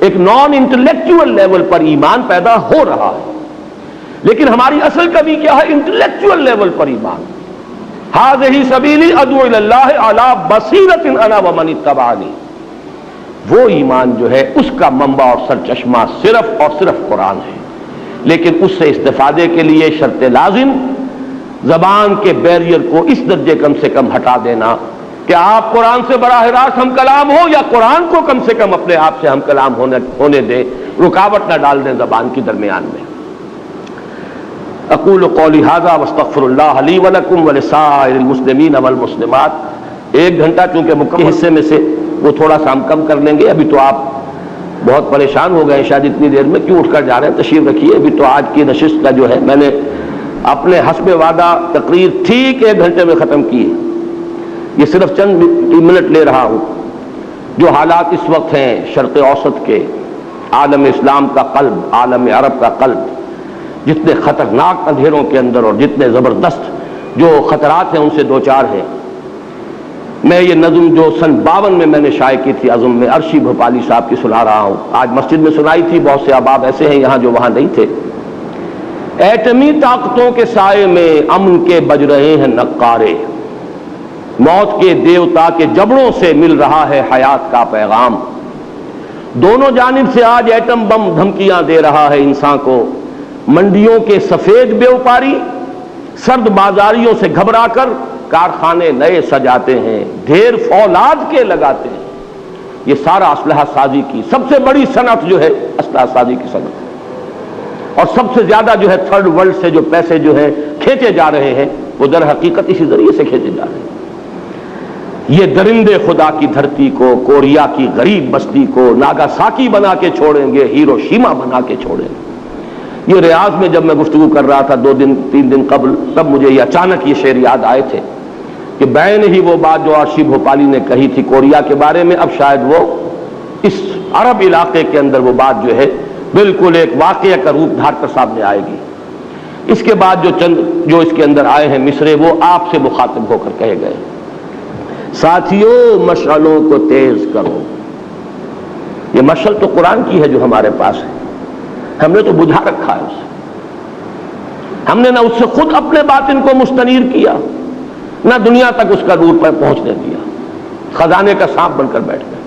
ایک نان انٹلیکچوئل لیول پر ایمان پیدا ہو رہا ہے، لیکن ہماری اصل کمی کیا ہے؟ انٹلیکچوئل لیول پر ایمان۔ ھذہ سبیلی ادعو الی اللہ علی بصیرۃ انا ومن اتبعنی، وہ ایمان جو ہے اس کا منبع اور سرچشمہ صرف اور صرف قرآن ہے، لیکن اس سے استفادے کے لیے شرط لازم زبان کے بیریئر کو اس درجے کم سے کم ہٹا دینا کہ آپ قرآن سے براہ راست ہم کلام ہو، یا قرآن کو کم سے کم اپنے آپ سے ہم کلام ہونے دیں، رکاوٹ نہ ڈال دیں زبان کی درمیان میں۔ اقول قولی ھذا واستغفر اللہ لی ولکم ولسائر المسلمین والمسلمات۔ 1 گھنٹہ چونکہ مکمل حصے میں سے وہ تھوڑا سا ہم کم کر لیں گے، ابھی تو آپ بہت پریشان ہو گئے شاید اتنی دیر میں، کیوں اٹھ کر جا رہے ہیں؟ تشریف رکھیے۔ ابھی تو آج کی نشست کا جو ہے میں نے اپنے حسب وعدہ تقریر ٹھیک 1 گھنٹے میں ختم کی ہے، یہ صرف چند منٹ لے رہا ہوں۔ جو حالات اس وقت ہیں شرق اوسط کے، عالم اسلام کا قلب، عالم عرب کا قلب، جتنے خطرناک اندھیروں کے اندر اور جتنے زبردست جو خطرات ہیں ان سے دوچار ہیں۔ میں یہ نظم جو سن 52 میں نے شائع کی تھی عزم میں، عرشی بھوپالی صاحب کی سنا رہا ہوں، آج مسجد میں سنائی تھی، بہت سے احباب ایسے ہیں یہاں جو وہاں نہیں تھے۔ ایٹمی طاقتوں کے سائے میں امن کے بج رہے ہیں نقارے، موت کے دیوتا کے جبڑوں سے مل رہا ہے حیات کا پیغام، دونوں جانب سے آج ایٹم بم دھمکیاں دے رہا ہے انسان کو، منڈیوں کے سفید بیوپاری سرد بازاریوں سے گھبرا کر کارخانے نئے سجاتے ہیں، ڈھیر فولاد کے لگاتے ہیں۔ یہ سارا اسلحہ سازی کی سب سے بڑی صنعت جو ہے اسلحہ سازی کی صنعت، اور سب سے زیادہ جو ہے تھرڈ ورلڈ سے جو پیسے جو ہے کھینچے جا رہے ہیں وہ در حقیقت اسی ذریعے سے کھینچے جا رہے ہیں۔ یہ درندے خدا کی دھرتی کو، کوریا کی غریب بستی کو ناگاساکی بنا کے چھوڑیں گے، ہیروشیما بنا کے چھوڑیں گے۔ یہ ریاض میں جب میں گفتگو کر رہا تھا 2-3 دن قبل، تب مجھے یہ اچانک یہ شعر یاد آئے تھے کہ بین ہی وہ بات جو عرشی بھوپالی نے کہی تھی کوریا کے بارے میں، اب شاید وہ اس عرب علاقے کے اندر وہ بات جو ہے بالکل ایک واقعہ کا روپ دھار کر سامنے آئے گی۔ اس کے بعد جو چند جو اس کے اندر آئے ہیں مصرے، وہ آپ سے مخاطب ہو کر کہے گئے، ساتھیوں مشعلوں کو تیز کرو۔ یہ مشعل تو قرآن کی ہے جو ہمارے پاس ہے، ہم نے تو بجھا رکھا ہے اسے، ہم نے نہ اس سے خود اپنے باطن کو مستنیر کیا، نہ دنیا تک اس کا نور پر پہنچنے دیا، خزانے کا سانپ بن کر بیٹھ گئے۔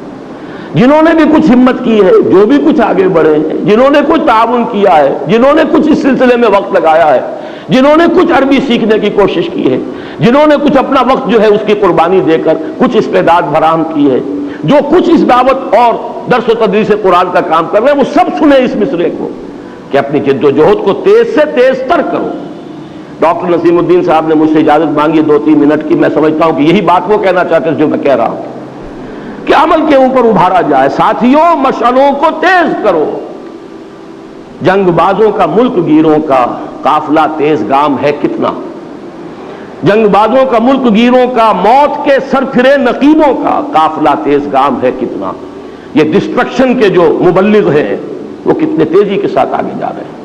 جنہوں نے بھی کچھ ہمت کی ہے، جو بھی کچھ آگے بڑھے ہیں، جنہوں نے کچھ تعاون کیا ہے، جنہوں نے کچھ اس سلسلے میں وقت لگایا ہے، جنہوں نے کچھ عربی سیکھنے کی کوشش کی ہے، جنہوں نے کچھ اپنا وقت جو ہے اس کی قربانی دے کر کچھ استعداد فراہم کی ہے، جو کچھ اس دعوت اور درس و تدریس قرآن کا کام کر رہے ہیں، وہ سب سنیں اس مصرعے کو کہ اپنی جد و جہد کو تیز سے تیز تر کرو۔ ڈاکٹر نسیم الدین صاحب نے مجھ سے اجازت مانگی 2-3 منٹ کی، میں سمجھتا ہوں کہ یہی بات وہ کہنا چاہتے ہیں جو میں کہہ رہا ہوں کہ عمل کے اوپر ابھارا جائے۔ ساتھیوں، مشعلوں کو تیز کرو، جنگ بازوں کا ملک گیروں کا قافلہ تیز گام ہے کتنا، جنگ بازوں کا ملک گیروں کا موت کے سر پھرے نقیبوں کا قافلہ تیز گام ہے کتنا۔ یہ ڈسٹرکشن کے جو مبلغ ہیں وہ کتنے تیزی کے ساتھ آگے جا رہے ہیں۔